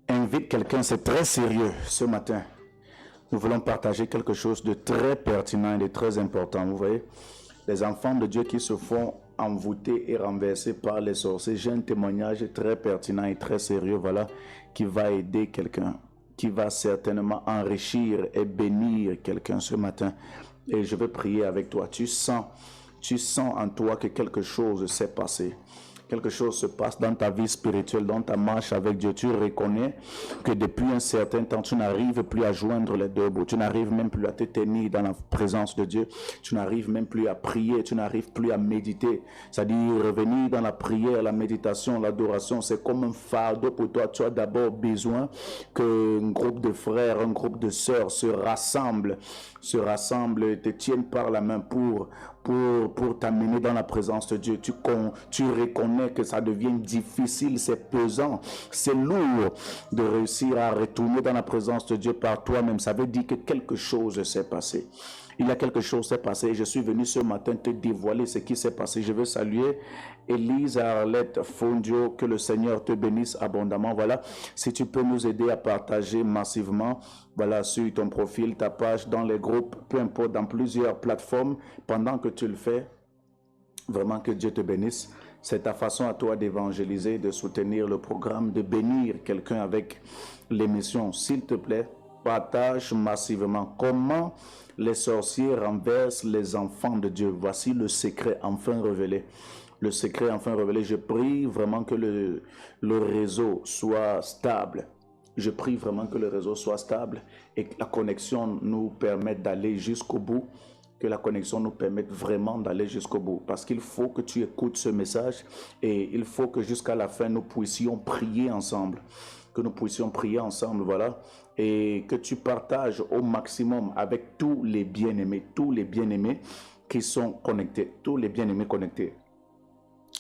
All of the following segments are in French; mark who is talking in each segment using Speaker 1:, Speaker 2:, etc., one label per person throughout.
Speaker 1: Invite quelqu'un, c'est très sérieux ce matin. Nous voulons partager quelque chose de très pertinent et de très important. Vous voyez, les enfants de Dieu qui se font envoûter et renverser par les sorciers. J'ai un témoignage très pertinent et très sérieux, voilà, qui va aider quelqu'un, qui va certainement enrichir et bénir quelqu'un ce matin. Et je vais prier avec toi. Tu sens en toi que quelque chose s'est passé. Quelque chose se passe dans ta vie spirituelle, dans ta marche avec Dieu. Tu reconnais que depuis un certain temps, tu n'arrives plus à joindre les deux bouts. Tu n'arrives même plus à te tenir dans la présence de Dieu. Tu n'arrives même plus à prier. Tu n'arrives plus à méditer. C'est-à-dire revenir dans la prière, la méditation, l'adoration. C'est comme un fardeau pour toi. Tu as d'abord besoin qu'un groupe de frères, un groupe de sœurs se rassemblent et te tiennent par la main pour t'amener dans la présence de Dieu. Tu reconnais que ça devient difficile, c'est pesant, c'est lourd de réussir à retourner dans la présence de Dieu par toi-même. Ça veut dire que quelque chose s'est passé. Il y a quelque chose qui s'est passé et je suis venu ce matin te dévoiler ce qui s'est passé. Je veux saluer Élise Arlette Fondio, que le Seigneur te bénisse abondamment. Voilà, si tu peux nous aider à partager massivement, voilà, sur ton profil, ta page, dans les groupes, peu importe, dans plusieurs plateformes, pendant que tu le fais, vraiment que Dieu te bénisse. C'est ta façon à toi d'évangéliser, de soutenir le programme, de bénir quelqu'un avec l'émission. S'il te plaît, partage massivement. Comment les sorciers renversent les enfants de Dieu? Voici le secret enfin révélé. Le secret enfin révélé. Je prie vraiment que le réseau soit stable. Je prie vraiment que le réseau soit stable et que la connexion nous permette d'aller jusqu'au bout. Que la connexion nous permette vraiment d'aller jusqu'au bout. Parce qu'il faut que tu écoutes ce message et il faut que jusqu'à la fin, nous puissions prier ensemble. Que nous puissions prier ensemble, voilà. Et que tu partages au maximum avec tous les bien-aimés qui sont connectés, tous les bien-aimés connectés.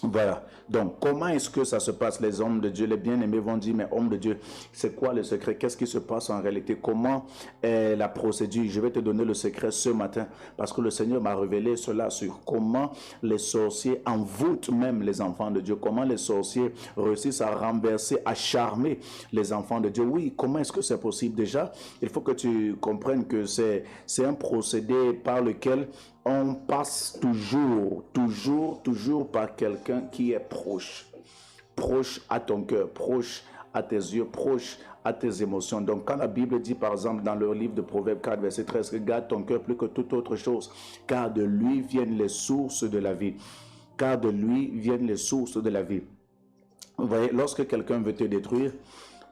Speaker 1: Voilà, donc comment est-ce que ça se passe? Les hommes de Dieu, les bien-aimés vont dire, mais homme de Dieu, c'est quoi le secret? Qu'est-ce qui se passe en réalité? Comment est la procédure? Je vais te donner le secret ce matin, parce que le Seigneur m'a révélé cela sur comment les sorciers envoûtent même les enfants de Dieu, comment les sorciers réussissent à renverser, à charmer les enfants de Dieu. Oui, comment est-ce que c'est possible? Déjà, il faut que tu comprennes que c'est un procédé par lequel on passe toujours par quelqu'un qui est proche à ton cœur, proche à tes yeux, proche à tes émotions. Donc quand la Bible dit par exemple dans le livre de Proverbes 4 verset 13, regarde ton cœur plus que toute autre chose, car de lui viennent les sources de la vie. Car de lui viennent les sources de la vie. Vous voyez, lorsque quelqu'un veut te détruire,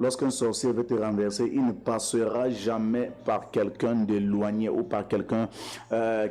Speaker 1: lorsqu'un sorcier veut te renverser, il ne passera jamais par quelqu'un d'éloigné ou par quelqu'un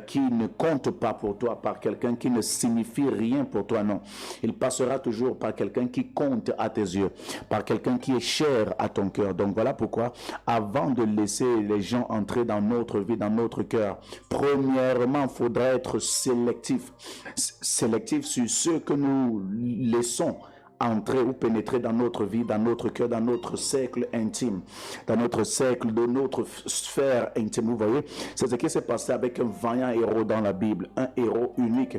Speaker 1: qui ne compte pas pour toi, par quelqu'un qui ne signifie rien pour toi, non. Il passera toujours par quelqu'un qui compte à tes yeux, par quelqu'un qui est cher à ton cœur. Donc voilà pourquoi, avant de laisser les gens entrer dans notre vie, dans notre cœur, premièrement, il faudra être sélectif. Sélectif sur ceux que nous laissons entrer ou pénétrer dans notre vie, dans notre cœur, dans notre cercle intime, dans notre cercle de notre sphère intime. Vous voyez, c'est ce qui s'est passé avec un vaillant héros dans la Bible, un héros unique,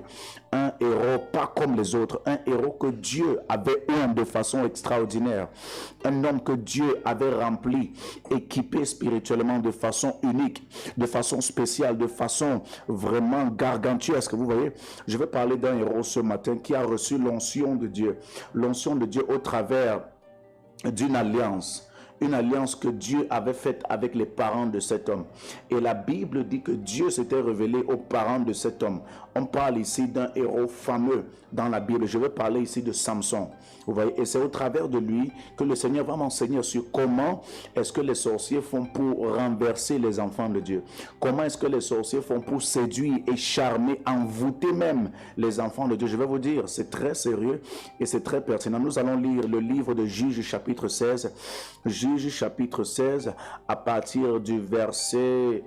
Speaker 1: un héros pas comme les autres, un héros que Dieu avait eu de façon extraordinaire, un homme que Dieu avait rempli, équipé spirituellement de façon unique, de façon spéciale, de façon vraiment gargantuesque. Vous voyez, je vais parler d'un héros ce matin qui a reçu l'onction de Dieu, l'onction de Dieu au travers d'une alliance. Une alliance que Dieu avait faite avec les parents de cet homme. Et la Bible dit que Dieu s'était révélé aux parents de cet homme. On parle ici d'un héros fameux dans la Bible. Je vais parler ici de Samson. Vous voyez, et c'est au travers de lui que le Seigneur va m'enseigner sur comment est-ce que les sorciers font pour renverser les enfants de Dieu. Comment est-ce que les sorciers font pour séduire et charmer, envoûter même les enfants de Dieu. Je vais vous dire, c'est très sérieux et c'est très pertinent. Nous allons lire le livre de Juges chapitre 16. Juges chapitre 16 à partir du verset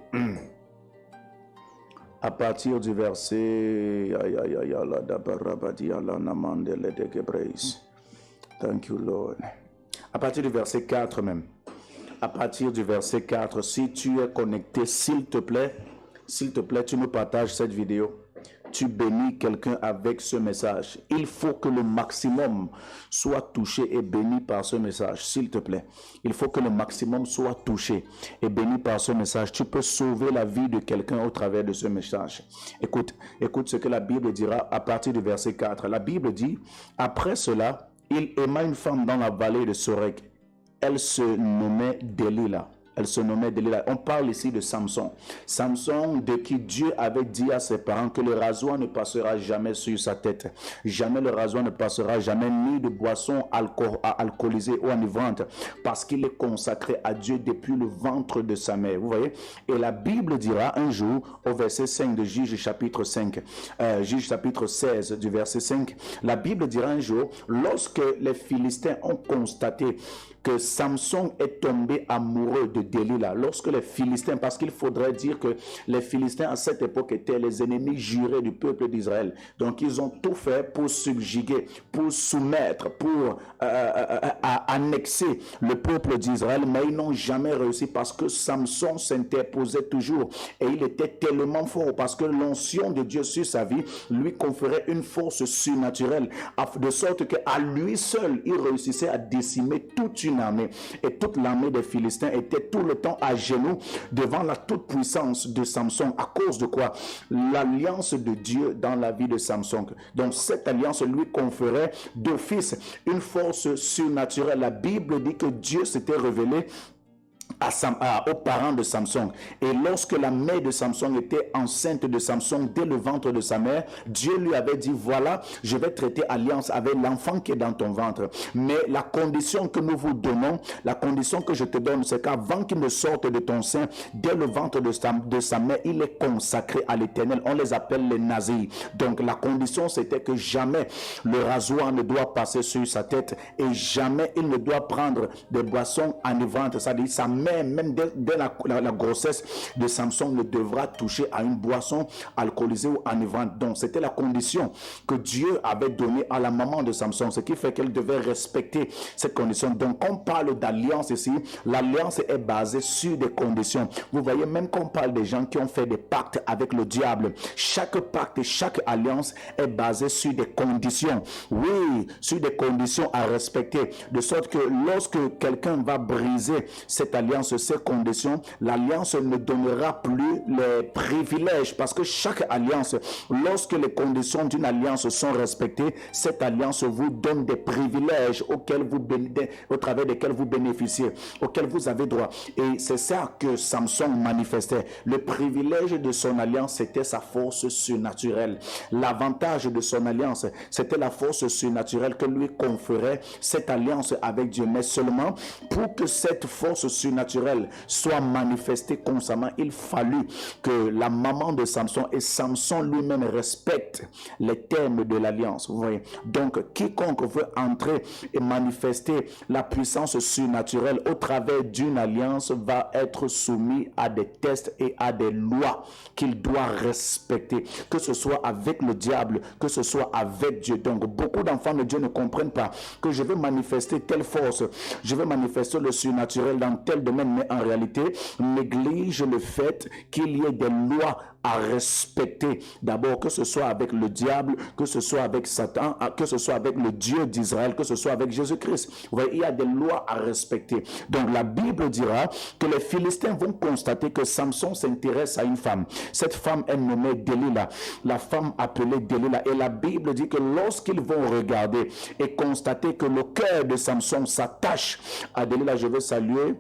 Speaker 1: thank you Lord, à partir du verset 4 même, à partir du verset 4. Si tu es connecté, s'il te plaît tu nous partages cette vidéo. tu bénis quelqu'un avec ce message, il faut que le maximum soit touché et béni par ce message, s'il te plaît. Il faut que le maximum soit touché et béni par ce message. Tu peux sauver la vie de quelqu'un au travers de ce message. Écoute ce que la Bible dira à partir du verset 4. La Bible dit, après cela, il aima une femme dans la vallée de Sorek. Elle se nommait Delilah. On parle ici de Samson. Samson, de qui Dieu avait dit à ses parents que le rasoir ne passera jamais sur sa tête. Jamais le rasoir ne passera, jamais ni de boisson alcoolisée ou enivrante, parce qu'il est consacré à Dieu depuis le ventre de sa mère. Vous voyez? Et la Bible dira un jour, au verset 5 de Juge chapitre 5, Juge chapitre 16 du verset 5, la Bible dira un jour, lorsque les Philistins ont constaté que Samson est tombé amoureux de Delilah, lorsque les Philistins, parce qu'il faudrait dire que les Philistins à cette époque étaient les ennemis jurés du peuple d'Israël. Donc ils ont tout fait pour subjuguer, pour soumettre, pour annexer le peuple d'Israël, mais ils n'ont jamais réussi parce que Samson s'interposait toujours et il était tellement fort parce que l'onction de Dieu sur sa vie lui conférait une force surnaturelle, de sorte qu'à lui seul, il réussissait à décimer toute une armée. Et toute l'armée des Philistins était tout le temps à genoux devant la toute-puissance de Samson. À cause de quoi? L'alliance de Dieu dans la vie de Samson. Donc cette alliance lui conférait d'office une force surnaturelle. La Bible dit que Dieu s'était révélé aux parents de Samson. Et lorsque la mère de Samson était enceinte de Samson dès le ventre de sa mère, Dieu lui avait dit, voilà, je vais traiter alliance avec l'enfant qui est dans ton ventre. Mais la condition que nous vous donnons, la condition que je te donne, c'est qu'avant qu'il ne sorte de ton sein, dès le ventre de sa mère, il est consacré à l'Éternel. On les appelle les nazis. Donc la condition, c'était que jamais le rasoir ne doit passer sur sa tête et jamais il ne doit prendre des boissons enivrantes. C'est-à-dire sa mère, même dès la grossesse de Samson, ne devra toucher à une boisson alcoolisée ou enivrante. Donc c'était la condition que Dieu avait donnée à la maman de Samson, ce qui fait qu'elle devait respecter cette condition. Donc on parle d'alliance ici, l'alliance est basée sur des conditions. Vous voyez, même qu'on parle des gens qui ont fait des pactes avec le diable, chaque pacte et chaque alliance est basée sur des conditions. Oui, sur des conditions à respecter, de sorte que lorsque quelqu'un va briser cette alliance, ces conditions, l'alliance ne donnera plus les privilèges, parce que chaque alliance, lorsque les conditions d'une alliance sont respectées, cette alliance vous donne des privilèges au travers desquels vous bénéficiez, auxquels vous avez droit. Et c'est ça que Samson manifestait. Le privilège de son alliance, c'était sa force surnaturelle. L'avantage de son alliance, c'était la force surnaturelle que lui conférait cette alliance avec Dieu. Mais seulement pour que cette force surnaturelle soit manifestée constamment, il fallut que la maman de Samson et Samson lui-même respectent les termes de l'alliance. Vous voyez? Donc, quiconque veut entrer et manifester la puissance surnaturelle au travers d'une alliance va être soumis à des tests et à des lois qu'il doit respecter, que ce soit avec le diable, que ce soit avec Dieu. Donc, beaucoup d'enfants de Dieu ne comprennent pas que je veux manifester telle force, je veux manifester le surnaturel dans tel domaine, mais en réalité, néglige le fait qu'il y ait des lois à respecter. D'abord, que ce soit avec le diable, que ce soit avec Satan, que ce soit avec le Dieu d'Israël, que ce soit avec Jésus-Christ. Vous voyez, il y a des lois à respecter. Donc, la Bible dira que les Philistins vont constater que Samson s'intéresse à une femme. Cette femme est nommée Delilah, la femme appelée Delilah. Et la Bible dit que lorsqu'ils vont regarder et constater que le cœur de Samson s'attache à Delilah, je veux saluer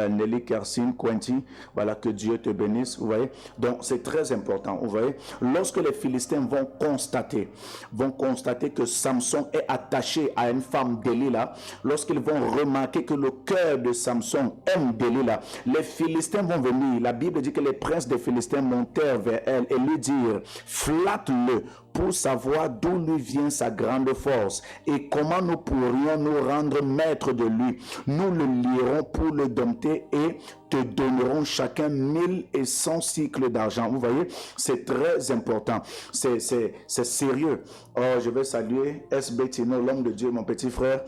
Speaker 1: Nelly Kersine Quentin. Voilà, que Dieu te bénisse. Vous voyez, donc c'est très important. Vous voyez, lorsque les Philistins vont constater que Samson est attaché à une femme Delilah, lorsqu'ils vont remarquer que le cœur de Samson aime Delilah, les Philistins vont venir. La Bible dit que les princes des Philistins montèrent vers elle et lui dirent, flatte-le pour savoir d'où lui vient sa grande force et comment nous pourrions nous rendre maîtres de lui. Nous le lierons pour le dompter et te donneront chacun 1100 cycles d'argent. Vous voyez, c'est très important. C'est sérieux. Oh, je vais saluer SB Tino, l'homme de Dieu, mon petit frère.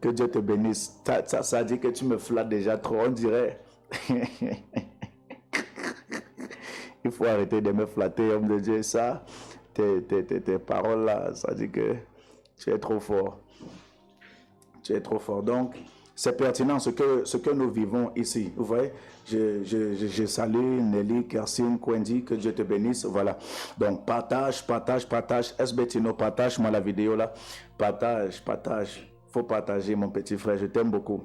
Speaker 1: Que Dieu te bénisse. Ça dit que tu me flattes déjà trop, on dirait. Il faut arrêter de me flatter, homme de Dieu. Ça, tes paroles là, ça dit que tu es trop fort. Tu es trop fort. Donc, c'est pertinent ce que nous vivons ici. Vous voyez, je salue Nelly, Kersine, Kwendi, que Dieu te bénisse. Voilà. Donc, partage. SBTino, partage-moi la vidéo là. Partage. Faut partager, mon petit frère. Je t'aime beaucoup.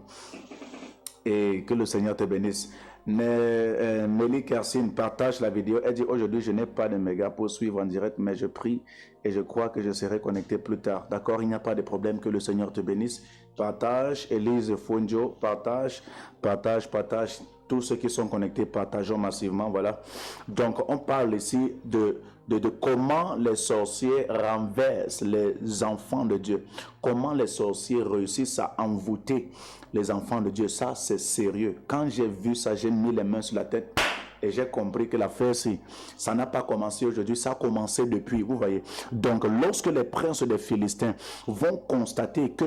Speaker 1: Et que le Seigneur te bénisse. Nelly Kersine partage la vidéo. Elle dit aujourd'hui je n'ai pas de méga pour suivre en direct, mais je prie et je crois que je serai connecté plus tard. D'accord, il n'y a pas de problème, que le Seigneur te bénisse. Partage. Elise Fonjo, partage. Tous ceux qui sont connectés, partageons massivement. Voilà. Donc on parle ici de comment les sorciers renversent les enfants de Dieu. Comment les sorciers réussissent à envoûter les enfants de Dieu. Ça, c'est sérieux. Quand j'ai vu ça, j'ai mis les mains sur la tête et j'ai compris que l'affaire, ça n'a pas commencé aujourd'hui, ça a commencé depuis, vous voyez. Donc, lorsque les princes des Philistins vont constater que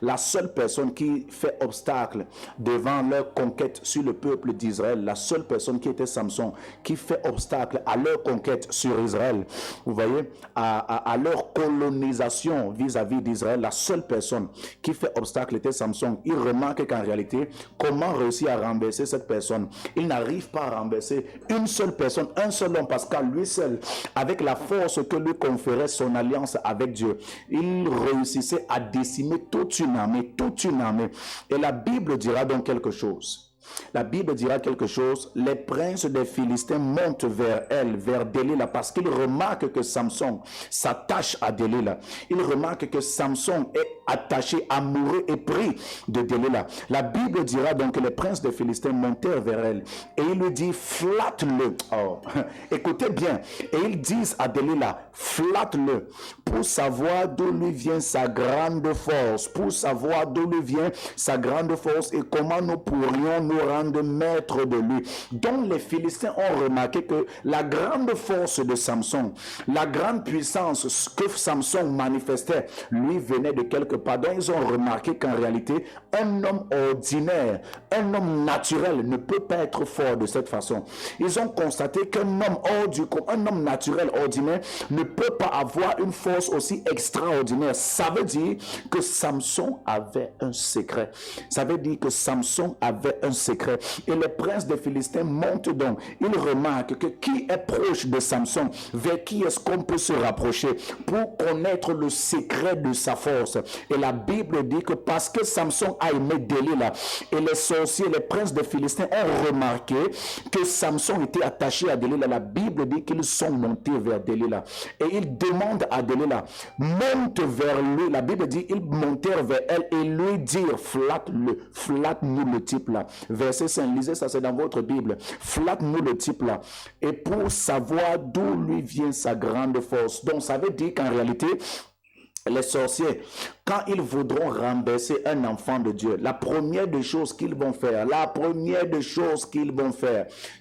Speaker 1: la seule personne qui fait obstacle devant leur conquête sur le peuple d'Israël, la seule personne qui était Samson, qui fait obstacle à leur conquête sur Israël, vous voyez, à leur colonisation vis-à-vis d'Israël, la seule personne qui fait obstacle était Samson. Il remarque qu'en réalité, comment réussir à renverser cette personne? Il n'arrive pas à renverser une seule personne, un seul homme, parce qu'à lui seul, avec la force que lui conférait son alliance avec Dieu, il réussissait à décimer toute une armée. Et la Bible dira donc quelque chose. Les princes des Philistins montent vers elle, vers Delilah, parce qu'ils remarquent que Samson s'attache à Delilah. Ils remarquent que Samson est attaché, amoureux et pris de Delilah. La Bible dira donc que les princes des Philistins montèrent vers elle et il lui dit flatte-le. Oh, écoutez bien. Et ils disent à Delilah, flatte-le pour savoir d'où lui vient sa grande force, et comment nous pourrions nous rendre maîtres de lui. Donc les Philistins ont remarqué que la grande force de Samson, la grande puissance que Samson manifestait, lui venait de quelque part. Donc ils ont remarqué qu'en réalité, un homme ordinaire, un homme naturel ne peut pas être fort de cette façon. Ils ont constaté qu'un homme un homme naturel ordinaire ne peut pas avoir une force aussi extraordinaire. Ça veut dire que Samson avait un secret. Et les princes des Philistins montent donc. Ils remarquent que qui est proche de Samson, vers qui est-ce qu'on peut se rapprocher pour connaître le secret de sa force. Et la Bible dit que parce que Samson a aimé Delilah, et les sorciers, les princes des Philistins ont remarqué que Samson était attaché à Delilah, la Bible dit qu'ils sont montés vers Delilah. Et ils demandent à Delilah, monte vers lui. La Bible dit, ils montèrent vers elle et lui dirent, flatte-nous le type là. Verset 5, lisez ça, c'est dans votre Bible. Flatte-nous le type là. Et pour savoir d'où lui vient sa grande force. Donc ça veut dire qu'en réalité, les sorciers, quand ils voudront renverser un enfant de Dieu, la première des choses qu'ils vont faire,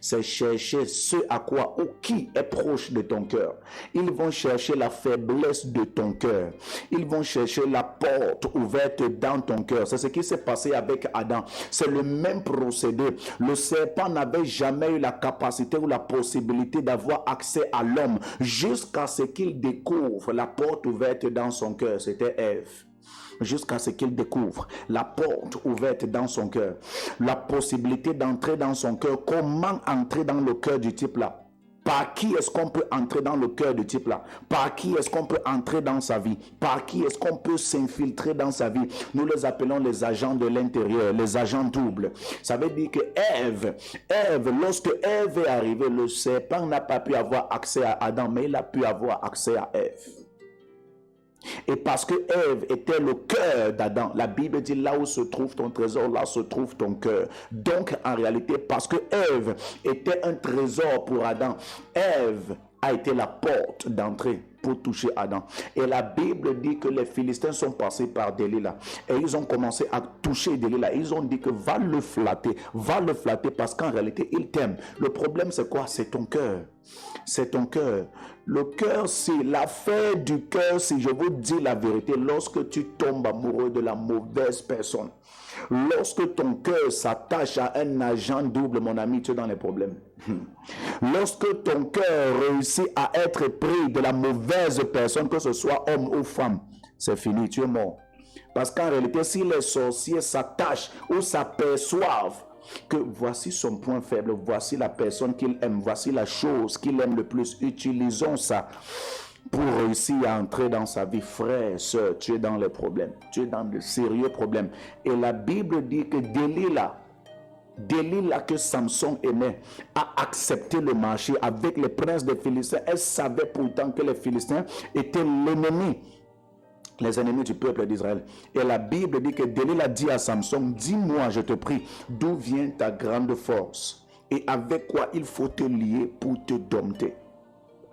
Speaker 1: c'est chercher ce à quoi ou qui est proche de ton cœur. Ils vont chercher la faiblesse de ton cœur. Ils vont chercher la porte ouverte dans ton cœur. C'est ce qui s'est passé avec Adam. C'est le même procédé. Le serpent n'avait jamais eu la capacité ou la possibilité d'avoir accès à l'homme jusqu'à ce qu'il découvre la porte ouverte dans son cœur. C'était Ève. Jusqu'à ce qu'il découvre la porte ouverte dans son cœur, la possibilité d'entrer dans son cœur. Comment entrer dans le cœur du type là? Par qui est-ce qu'on peut entrer dans le cœur du type là? Par qui est-ce qu'on peut entrer dans sa vie? Par qui est-ce qu'on peut s'infiltrer dans sa vie? Nous les appelons les agents de l'intérieur, les agents doubles. Ça veut dire que Ève, lorsque Ève est arrivée, le serpent n'a pas pu avoir accès à Adam, mais il a pu avoir accès à Ève. Et parce que Ève était le cœur d'Adam, la Bible dit là où se trouve ton trésor, là se trouve ton cœur. Donc en réalité, parce que Ève était un trésor pour Adam, Ève a été la porte d'entrée pour toucher Adam. Et la Bible dit que les Philistins sont passés par Delilah et ils ont commencé à toucher Delilah. Ils ont dit que va le flatter parce qu'en réalité il t'aime. Le problème c'est quoi? C'est ton cœur. C'est ton cœur. Le cœur, c'est l'affaire du cœur, si je vous dis la vérité, lorsque tu tombes amoureux de la mauvaise personne, lorsque ton cœur s'attache à un agent double, mon ami, tu es dans les problèmes. Lorsque ton cœur réussit à être pris de la mauvaise personne, que ce soit homme ou femme, c'est fini, tu es mort. Parce qu'en réalité, si les sorciers s'attachent ou s'aperçoivent que voici son point faible, voici la personne qu'il aime, voici la chose qu'il aime le plus, utilisons ça pour réussir à entrer dans sa vie. Frère, soeur, tu es dans les problèmes, tu es dans de sérieux problèmes. Et la Bible dit que Delilah que Samson aimait, a accepté le marché avec les princes des Philistins. Elle savait pourtant que les Philistins étaient l'ennemi, les ennemis du peuple d'Israël. Et la Bible dit que Delilah dit à Samson, dis-moi, je te prie, d'où vient ta grande force et avec quoi il faut te lier pour te dompter.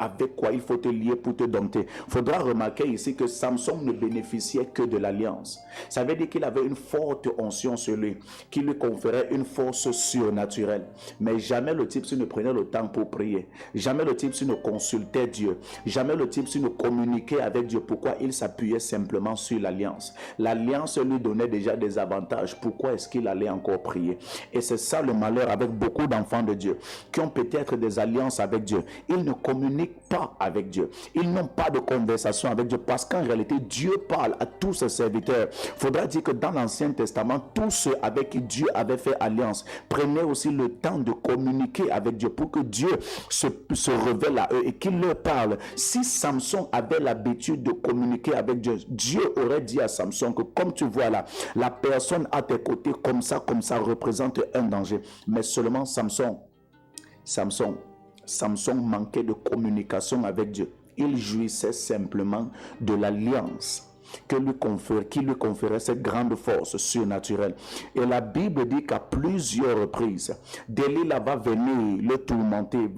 Speaker 1: Avec quoi il faut te lier pour te dompter. Il faudra remarquer ici que Samson ne bénéficiait que de l'alliance. Ça veut dire qu'il avait une forte onction sur lui, qui lui conférait une force surnaturelle. Mais jamais le type ne prenait le temps pour prier. Jamais le type ne consultait Dieu. Jamais le type ne communiquait avec Dieu. Pourquoi? Il s'appuyait simplement sur l'alliance. L'alliance lui donnait déjà des avantages. Pourquoi est-ce qu'il allait encore prier? Et c'est ça le malheur avec beaucoup d'enfants de Dieu, qui ont peut-être des alliances avec Dieu. Ils ne communiquent pas avec Dieu. Ils n'ont pas de conversation avec Dieu parce qu'en réalité, Dieu parle à tous ses serviteurs. Il faudra dire que dans l'Ancien Testament, tous ceux avec qui Dieu avait fait alliance prenaient aussi le temps de communiquer avec Dieu pour que Dieu se révèle à eux et qu'il leur parle. Si Samson avait l'habitude de communiquer avec Dieu, Dieu aurait dit à Samson que comme tu vois là, la personne à tes côtés comme ça représente un danger. Mais seulement Samson manquait de communication avec Dieu. Il jouissait simplement de l'alliance qui lui conférait cette grande force surnaturelle. Et la Bible dit qu'à plusieurs reprises, Delilah va venir le tourmenter,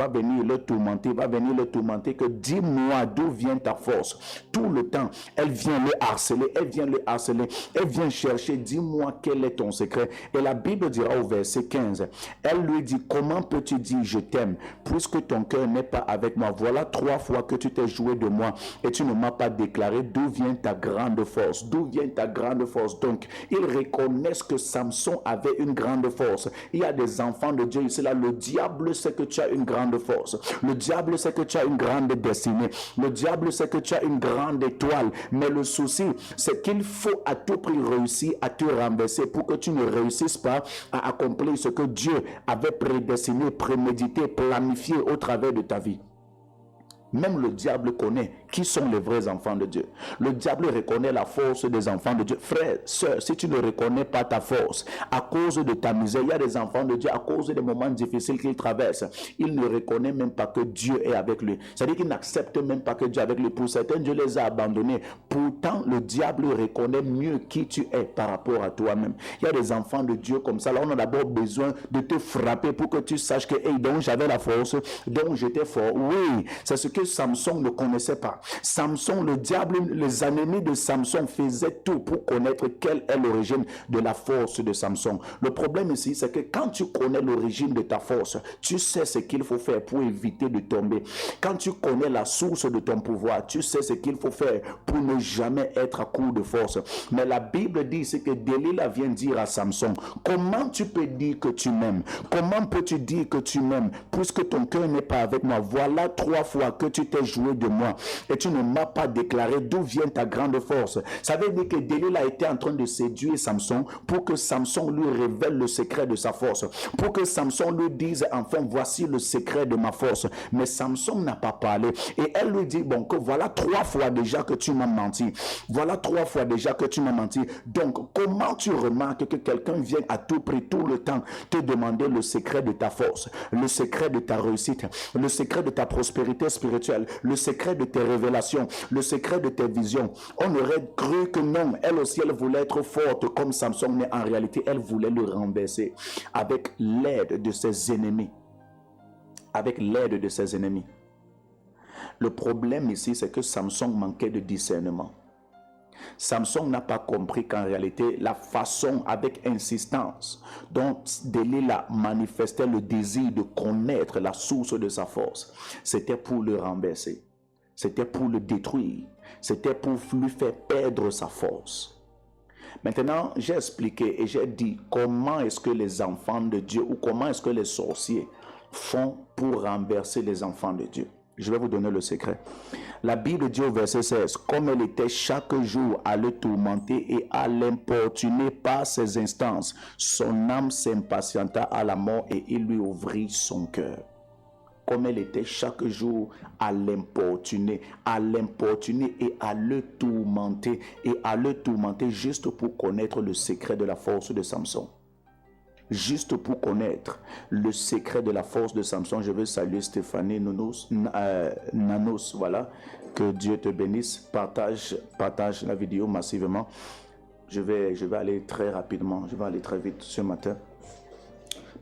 Speaker 1: que dis-moi d'où vient ta force. Tout le temps, elle vient le harceler, elle vient chercher, dis-moi quel est ton secret. Et la Bible dira au verset 15, elle lui dit, comment peux-tu dire je t'aime, puisque ton cœur n'est pas avec moi? Voilà 3 fois que tu t'es joué de moi et tu ne m'as pas déclaré d'où vient ta grande force. D'où vient ta grande force? Donc, ils reconnaissent que Samson avait une grande force. Il y a des enfants de Dieu ici là. Le diable sait que tu as une grande force. Le diable sait que tu as une grande destinée. Le diable sait que tu as une grande étoile. Mais le souci, c'est qu'il faut à tout prix réussir à te renverser pour que tu ne réussisses pas à accomplir ce que Dieu avait prédestiné, prémédité, planifié au travers de ta vie. Même le diable connaît qui sont les vrais enfants de Dieu. Le diable reconnaît la force des enfants de Dieu. Frère, sœur, si tu ne reconnais pas ta force à cause de ta misère, il y a des enfants de Dieu à cause des moments difficiles qu'ils traversent. Ils ne reconnaissent même pas que Dieu est avec lui. C'est-à-dire qu'ils n'acceptent même pas que Dieu est avec lui. Pour certains, Dieu les a abandonnés. Pourtant, le diable reconnaît mieux qui tu es par rapport à toi-même. Il y a des enfants de Dieu comme ça. Là, on a d'abord besoin de te frapper pour que tu saches que hey, donc j'avais la force, donc j'étais fort. Oui, c'est ce que Samson ne connaissait pas. Samson, le diable, les ennemis de Samson faisaient tout pour connaître quelle est l'origine de la force de Samson. Le problème ici, c'est que quand tu connais l'origine de ta force, tu sais ce qu'il faut faire pour éviter de tomber. Quand tu connais la source de ton pouvoir, tu sais ce qu'il faut faire pour ne jamais être à court de force. Mais la Bible dit ici que Delilah vient dire à Samson, comment tu peux dire que tu m'aimes? Comment peux-tu dire que tu m'aimes puisque ton cœur n'est pas avec moi? Voilà 3 fois que tu t'es joué de moi et tu ne m'as pas déclaré d'où vient ta grande force. Ça veut dire que Delilah était en train de séduire Samson pour que Samson lui révèle le secret de sa force, pour que Samson lui dise enfin voici le secret de ma force. Mais Samson n'a pas parlé et elle lui dit bon que voilà 3 fois déjà que tu m'as menti. Voilà 3 fois déjà que tu m'as menti. Donc comment tu remarques que quelqu'un vient à tout prix tout le temps te demander le secret de ta force, le secret de ta réussite, le secret de ta prospérité spirituelle, le secret de tes révélations, le secret de tes visions? On aurait cru que non, elle aussi elle voulait être forte comme Samson, mais en réalité elle voulait le renverser avec l'aide de ses ennemis. Avec l'aide de ses ennemis. Le problème ici, c'est que Samson manquait de discernement. Samson n'a pas compris qu'en réalité, la façon avec insistance dont Delilah manifestait le désir de connaître la source de sa force, c'était pour le renverser, c'était pour le détruire, c'était pour lui faire perdre sa force. Maintenant, j'ai expliqué et j'ai dit comment est-ce que les enfants de Dieu ou comment est-ce que les sorciers font pour renverser les enfants de Dieu. Je vais vous donner le secret. La Bible dit au verset 16, comme elle était chaque jour à le tourmenter et à l'importuner par ses instances, son âme s'impatienta à la mort et il lui ouvrit son cœur. Comme elle était chaque jour à l'importuner et à le tourmenter juste pour connaître le secret de la force de Samson. Juste pour connaître le secret de la force de Samson, je veux saluer Stéphanie Nanos, voilà, que Dieu te bénisse, partage la vidéo massivement. Je vais aller très rapidement, je vais aller très vite ce matin.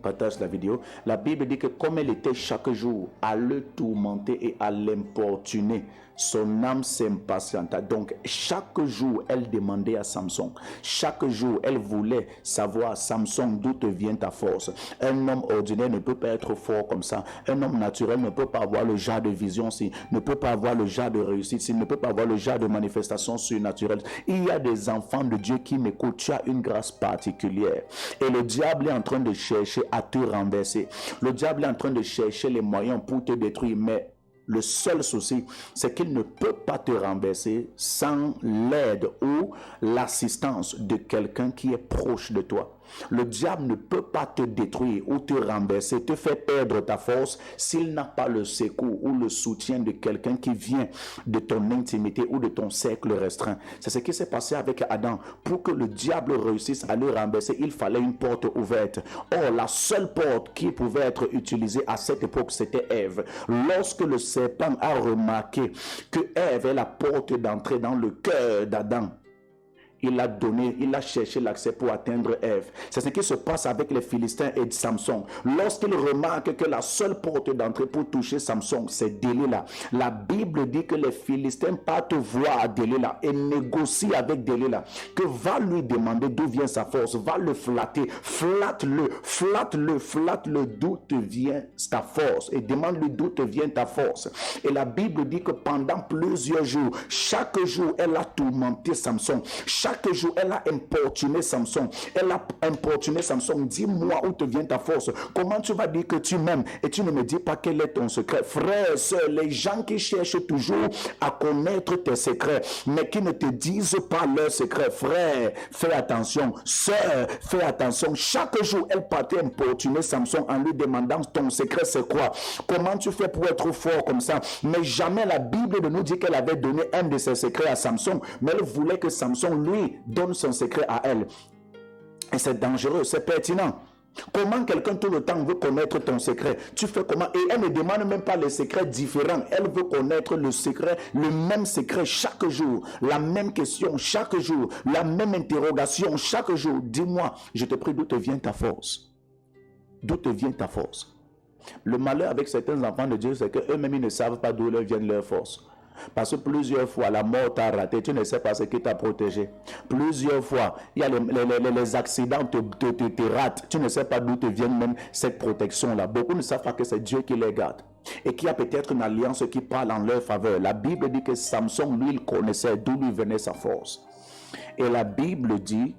Speaker 1: Partage la vidéo. La Bible dit que comme elle était chaque jour à le tourmenter et à l'importuner, son âme s'impatienta. Donc chaque jour, elle demandait à Samson. Chaque jour, elle voulait savoir, Samson, d'où te vient ta force. Un homme ordinaire ne peut pas être fort comme ça. Un homme naturel ne peut pas avoir le genre de vision, ne peut pas avoir le genre de réussite, ne peut pas avoir le genre de manifestation surnaturelle. Il y a des enfants de Dieu qui m'écoutent. Tu as une grâce particulière. Et le diable est en train de chercher à te renverser. Le diable est en train de chercher les moyens pour te détruire, mais le seul souci, c'est qu'il ne peut pas te renverser sans l'aide ou l'assistance de quelqu'un qui est proche de toi. Le diable ne peut pas te détruire ou te renverser, te faire perdre ta force s'il n'a pas le secours ou le soutien de quelqu'un qui vient de ton intimité ou de ton cercle restreint. C'est ce qui s'est passé avec Adam. Pour que le diable réussisse à le renverser, il fallait une porte ouverte. Or, la seule porte qui pouvait être utilisée à cette époque, c'était Ève. Lorsque le serpent a remarqué que Ève est la porte d'entrée dans le cœur d'Adam, il a cherché l'accès pour atteindre Ève. C'est ce qui se passe avec les Philistins et Samson. Lorsqu'ils remarquent que la seule porte d'entrée pour toucher Samson, c'est Delilah. La Bible dit que les Philistins partent voir Delilah et négocient avec Delilah, que va lui demander d'où vient sa force, va le flatter, flatte-le, d'où te vient ta force et demande-lui d'où te vient ta force. Et la Bible dit que pendant plusieurs jours, chaque jour, elle a tourmenté Samson. Chaque jour, elle a importuné Samson. Dis-moi où te vient ta force. Comment tu vas dire que tu m'aimes et tu ne me dis pas quel est ton secret? Frères, sœurs, les gens qui cherchent toujours à connaître tes secrets, mais qui ne te disent pas leurs secrets. Frère, fais attention. Sœur, fais attention. Chaque jour, elle partait importuner Samson en lui demandant ton secret c'est quoi? Comment tu fais pour être fort comme ça? Mais jamais la Bible ne nous dit qu'elle avait donné un de ses secrets à Samson, mais elle voulait que Samson lui donne son secret à elle. Et c'est dangereux, c'est pertinent. Comment quelqu'un tout le temps veut connaître ton secret? Tu fais comment? Et elle ne demande même pas les secrets différents. Elle veut connaître le secret, le même secret chaque jour. La même question chaque jour. La même interrogation chaque jour. Dis-moi, je te prie, d'où te vient ta force? D'où te vient ta force? Le malheur avec certains enfants de Dieu, c'est qu'eux-mêmes, ils ne savent pas d'où leur viennent leurs forces. Parce que plusieurs fois, la mort t'a raté, tu ne sais pas ce qui t'a protégé. Plusieurs fois, il y a les accidents te ratent, tu ne sais pas d'où te vient même cette protection-là. Beaucoup ne savent pas que c'est Dieu qui les garde. Et qu'il y a peut-être une alliance qui parle en leur faveur. La Bible dit que Samson, lui, il connaissait d'où lui venait sa force. Et la Bible dit,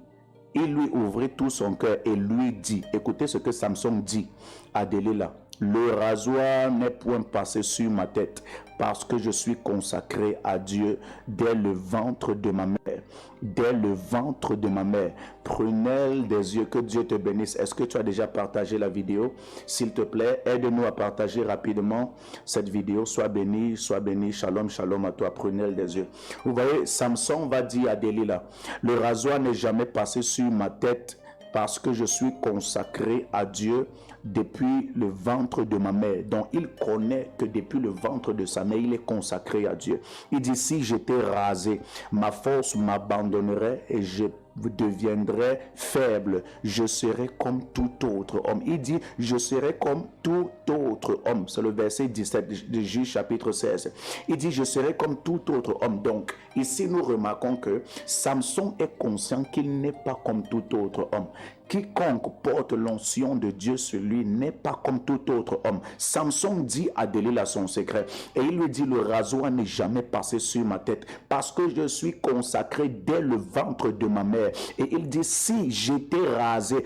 Speaker 1: il lui ouvrit tout son cœur et lui dit, écoutez ce que Samson dit à Delilah. Le rasoir n'est point passé sur ma tête parce que je suis consacré à Dieu dès le ventre de ma mère. Dès le ventre de ma mère. Prunelle des yeux, que Dieu te bénisse. Est-ce que tu as déjà partagé la vidéo? S'il te plaît, aide-nous à partager rapidement cette vidéo. Sois béni, shalom, shalom à toi, prunelle des yeux. Vous voyez, Samson va dire à Delilah, le rasoir n'est jamais passé sur ma tête parce que je suis consacré à Dieu depuis le ventre de ma mère. Donc il connaît que depuis le ventre de sa mère, il est consacré à Dieu. Il dit, si j'étais rasé, ma force m'abandonnerait et je deviendrai faible. Je serai comme tout autre homme. Il dit, je serai comme tout autre homme. C'est le verset 17 de Juge chapitre 16. Il dit, je serai comme tout autre homme. Donc, ici, nous remarquons que Samson est conscient qu'il n'est pas comme tout autre homme. Quiconque porte l'onction de Dieu sur lui n'est pas comme tout autre homme. Samson dit à Delilah son secret et il lui dit, le rasoir n'est jamais passé sur ma tête parce que je suis consacré dès le ventre de ma mère. Et il dit, si j'étais rasé,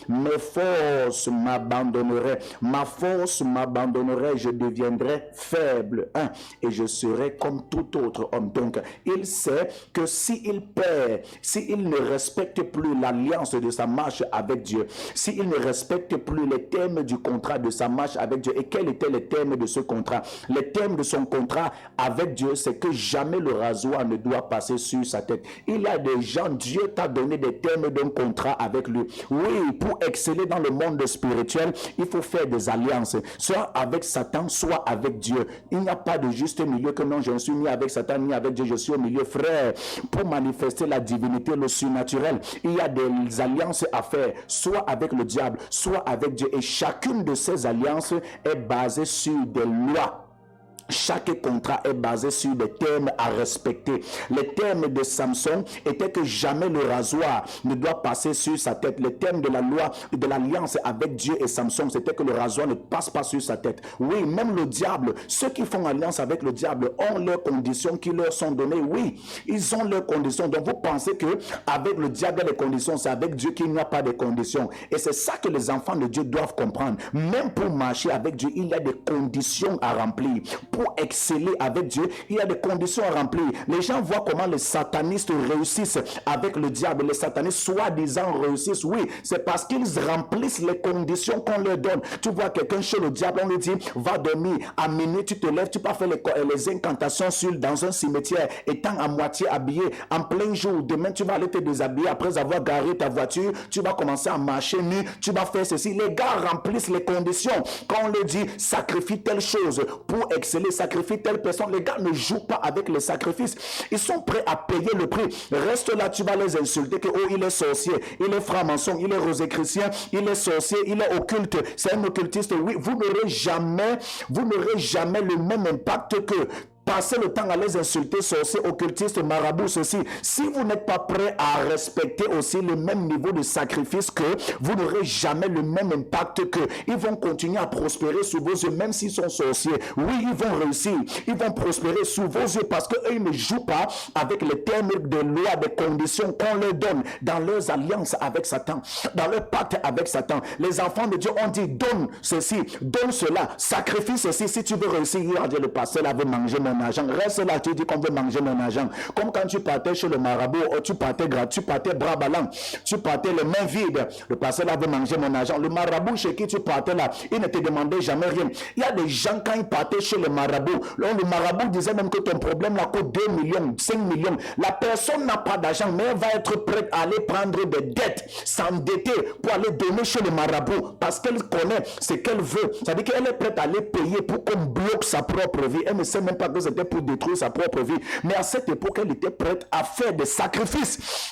Speaker 1: mes forces m'abandonneraient, ma force m'abandonnerait, je deviendrais faible, et je serais comme tout autre homme. Donc, il sait que s'il perd, s'il ne respecte plus l'alliance de sa marche avec Dieu, s'il ne respecte plus les termes du contrat de sa marche avec Dieu, et quels étaient les termes de ce contrat? Les termes de son contrat avec Dieu, c'est que jamais le rasoir ne doit passer sur sa tête. Il y a des gens, Dieu t'a donné des termes d'un contrat avec lui. Oui, pour exceller dans le monde spirituel, il faut faire des alliances, soit avec Satan, soit avec Dieu. Il n'y a pas de juste milieu, que non, je ne suis ni avec Satan, ni avec Dieu, je suis au milieu, frère. Pour manifester la divinité, le surnaturel, il y a des alliances à faire, soit avec le diable, soit avec Dieu. Et chacune de ces alliances est basée sur des lois. Chaque contrat est basé sur des termes à respecter. Les termes de Samson étaient que jamais le rasoir ne doit passer sur sa tête. Les termes de la loi, de l'alliance avec Dieu et Samson, c'était que le rasoir ne passe pas sur sa tête. Oui, même le diable, ceux qui font alliance avec le diable ont leurs conditions qui leur sont données. Oui, ils ont leurs conditions. Donc vous pensez que avec le diable les conditions, c'est avec Dieu qu'il n'y a pas de conditions. Et c'est ça que les enfants de Dieu doivent comprendre. Même pour marcher avec Dieu, il y a des conditions à remplir. Pour exceller avec Dieu, il y a des conditions à remplir. Les gens voient comment les satanistes réussissent avec le diable. Les satanistes soi-disant réussissent. Oui, c'est parce qu'ils remplissent les conditions qu'on leur donne. Tu vois quelqu'un chez le diable, on lui dit, va dormir. À minuit, tu te lèves, tu peux faire les incantations dans un cimetière, étant à moitié habillé, en plein jour. Demain, tu vas aller te déshabiller après avoir garé ta voiture. Tu vas commencer à marcher nu. Tu vas faire ceci. Les gars remplissent les conditions. Quand on leur dit, sacrifie telle chose pour exceller, sacrifie telle personne, les gars ne jouent pas avec les sacrifices. Ils sont prêts à payer le prix. Reste là, tu vas les insulter que, oh, il est sorcier, il est franc-maçon, il est rosicrucien, il est sorcier, il est occulte, c'est un occultiste. Oui, vous n'aurez jamais le même impact que passez le temps à les insulter, sorciers, occultistes, marabouts, ceci. Si vous n'êtes pas prêt à respecter aussi le même niveau de sacrifice que vous n'aurez jamais le même impact que ils vont continuer à prospérer sous vos yeux, même s'ils sont sorciers. Oui, ils vont réussir. Ils vont prospérer sous vos yeux parce qu'eux, ils ne jouent pas avec les termes de loi, des conditions qu'on leur donne dans leurs alliances avec Satan, dans leur pacte avec Satan. Les enfants de Dieu ont dit, donne ceci, donne cela, sacrifie ceci. Si tu veux réussir, le pasteur là veut manger mon argent. Reste là, tu dis qu'on veut manger mon argent. Comme quand tu partais chez le marabout, tu partais gratuit, tu partais bras ballants, tu partais les mains vides. Le pasteur là veut manger mon argent. Le marabout chez qui tu partais là, il ne te demandait jamais rien. Il y a des gens quand ils partaient chez le marabout, le marabout disait même que ton problème là coûte 2 millions, 5 millions. La personne n'a pas d'argent, mais elle va être prête à aller prendre des dettes, s'endetter pour aller donner chez le marabout parce qu'elle connaît ce qu'elle veut. Ça veut dire qu'elle est prête à aller payer pour qu'on bloque sa propre vie. Elle ne sait même pas que c'était pour détruire sa propre vie. Mais à cette époque, elle était prête à faire des sacrifices.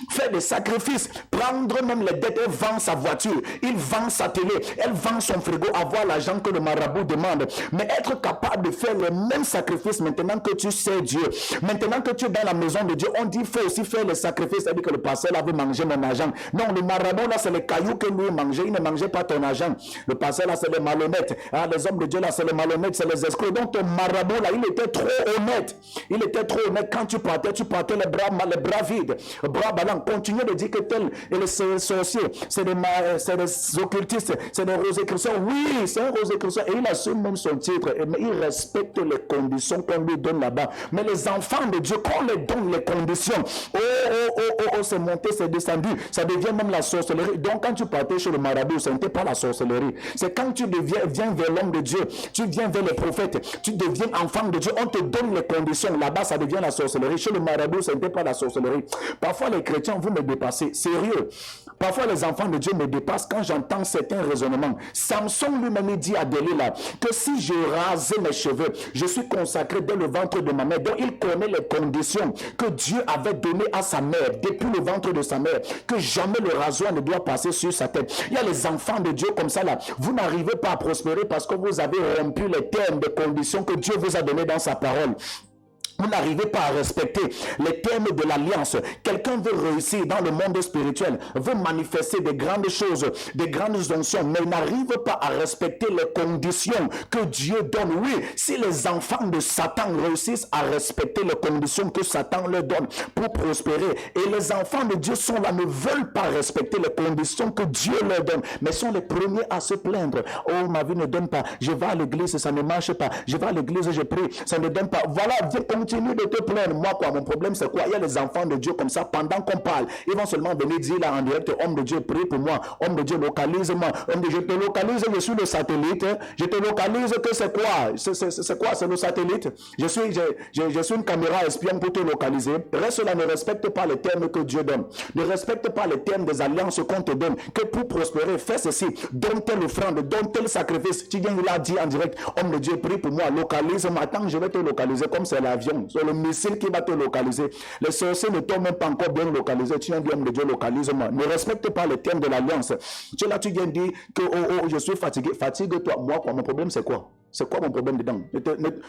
Speaker 1: Prendre même les dettes. Elle vend sa voiture. Il vend sa télé. Elle vend son frigo. Avoir l'argent que le marabout demande. Mais être capable de faire les mêmes sacrifices maintenant que tu sais Dieu. Maintenant que tu es dans la maison de Dieu, on dit faut aussi faire les sacrifices. C'est-à-dire que le pasteur là veut manger mon argent. Non, le marabout là, c'est les cailloux que lui mangeait. Il ne mangeait pas ton argent. Le pasteur là, c'est les malhonnêtes. Ah, les hommes de Dieu là, c'est les malhonnêtes, c'est les escrocs. Donc ton marabout là, il était trop honnête. Il était trop honnête. Quand tu partais les bras vides, bras ballants. Continue de dire que tel et les sorciers, c'est des occultistes, c'est des rosicruciens. Oui, c'est un rosicrucien. Et il assume même son titre. Mais il respecte les conditions qu'on lui donne là-bas. Mais les enfants de Dieu, quand on les donne les conditions, c'est monté, c'est descendu. Ça devient même la sorcellerie. Donc quand tu partais chez le marabout, ce n'était pas la sorcellerie. C'est quand tu viens vers l'homme de Dieu, tu viens vers les prophètes, tu deviens enfant de Dieu, on te donne les conditions. Là-bas, ça devient la sorcellerie. Chez le marabout, ce n'était pas la sorcellerie. Parfois, les chrétiens, vous me dépassez. Sérieux. Parfois, les enfants de Dieu me dépassent quand j'entends certains raisonnements. Samson lui-même dit à Delilah que si je rasais mes cheveux, je suis consacré dès le ventre de ma mère. Donc, il connaît les conditions que Dieu avait données à sa mère, depuis le ventre de sa mère, que jamais le rasoir ne doit passer sur sa tête. Il y a les enfants de Dieu comme ça là. Vous n'arrivez pas à prospérer parce que vous avez rompu les termes de conditions que Dieu vous a données dans sa parole. Vous n'arrivez pas à respecter les termes de l'alliance. Quelqu'un veut réussir dans le monde spirituel, veut manifester des grandes choses, des grandes onctions, mais n'arrive pas à respecter les conditions que Dieu donne. Oui, si les enfants de Satan réussissent à respecter les conditions que Satan leur donne pour prospérer, et les enfants de Dieu sont là, ne veulent pas respecter les conditions que Dieu leur donne, mais sont les premiers à se plaindre. Oh, ma vie ne donne pas. Je vais à l'église, ça ne marche pas. Je vais à l'église, je prie, ça ne donne pas. Voilà, continue de te plaindre. Moi, quoi, mon problème, c'est quoi? Il y a les enfants de Dieu comme ça, pendant qu'on parle, ils vont seulement venir dire là en direct, homme de Dieu, prie pour moi. Homme de Dieu, localise-moi. Homme de Dieu, je te localise, je suis le satellite. Je te localise que c'est quoi? C'est quoi? C'est le satellite. Je suis une caméra espionne pour te localiser. Reste là, ne respecte pas les termes que Dieu donne. Ne respecte pas les termes des alliances qu'on te donne. Que pour prospérer, fais ceci. Donne telle offrande, donne tel sacrifice. Tu viens là dire en direct, homme de Dieu, prie pour moi. Localise-moi. Attends, je vais te localiser comme c'est l'avion. C'est le missile qui va te localiser. Les sorciers ne t'ont même pas encore bien localisé. Tu viens dire, homme de Dieu, localise-moi. Ne respecte pas les termes de l'alliance. Tu es là, tu viens dire que je suis fatigué. Fatigue-toi. Moi, quoi, mon problème, c'est quoi? C'est quoi mon problème dedans?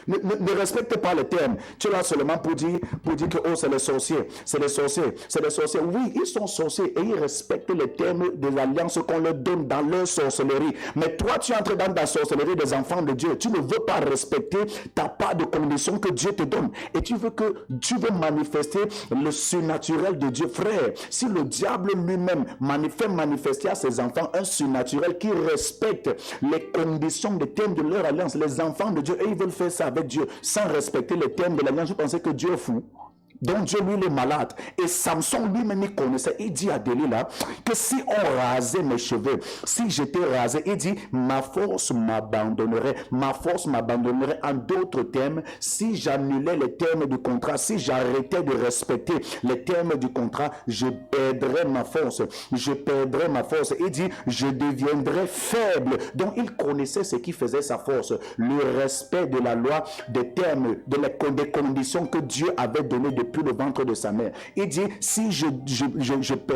Speaker 1: Ne respecte pas les termes. Tu es là seulement pour dire que oh, c'est les sorciers. C'est les sorciers. C'est les sorciers. Oui, ils sont sorciers et ils respectent les termes de l'alliance qu'on leur donne dans leur sorcellerie. Mais toi, tu entres dans la sorcellerie des enfants de Dieu. Tu ne veux pas respecter ta part de condition que Dieu te donne. Et tu veux manifester le surnaturel de Dieu. Frère, si le diable lui-même fait manifester à ses enfants un surnaturel qui respecte les conditions, les termes de leur alliance, les enfants de Dieu, et ils veulent faire ça avec Dieu sans respecter les termes de l'alliance, vous pensez que Dieu est fou? Donc Dieu, lui, il est malade. Et Samson lui-même, il connaissait. Il dit à Delilah que si on rasait mes cheveux, si j'étais rasé, il dit, ma force m'abandonnerait. Ma force m'abandonnerait. En d'autres termes, si j'annulais les termes du contrat, si j'arrêtais de respecter les termes du contrat, je perdrais ma force. Je perdrais ma force. Il dit, je deviendrais faible. Donc il connaissait ce qui faisait sa force. Le respect de la loi, des termes, des conditions que Dieu avait données depuis le ventre de sa mère. Il dit, si je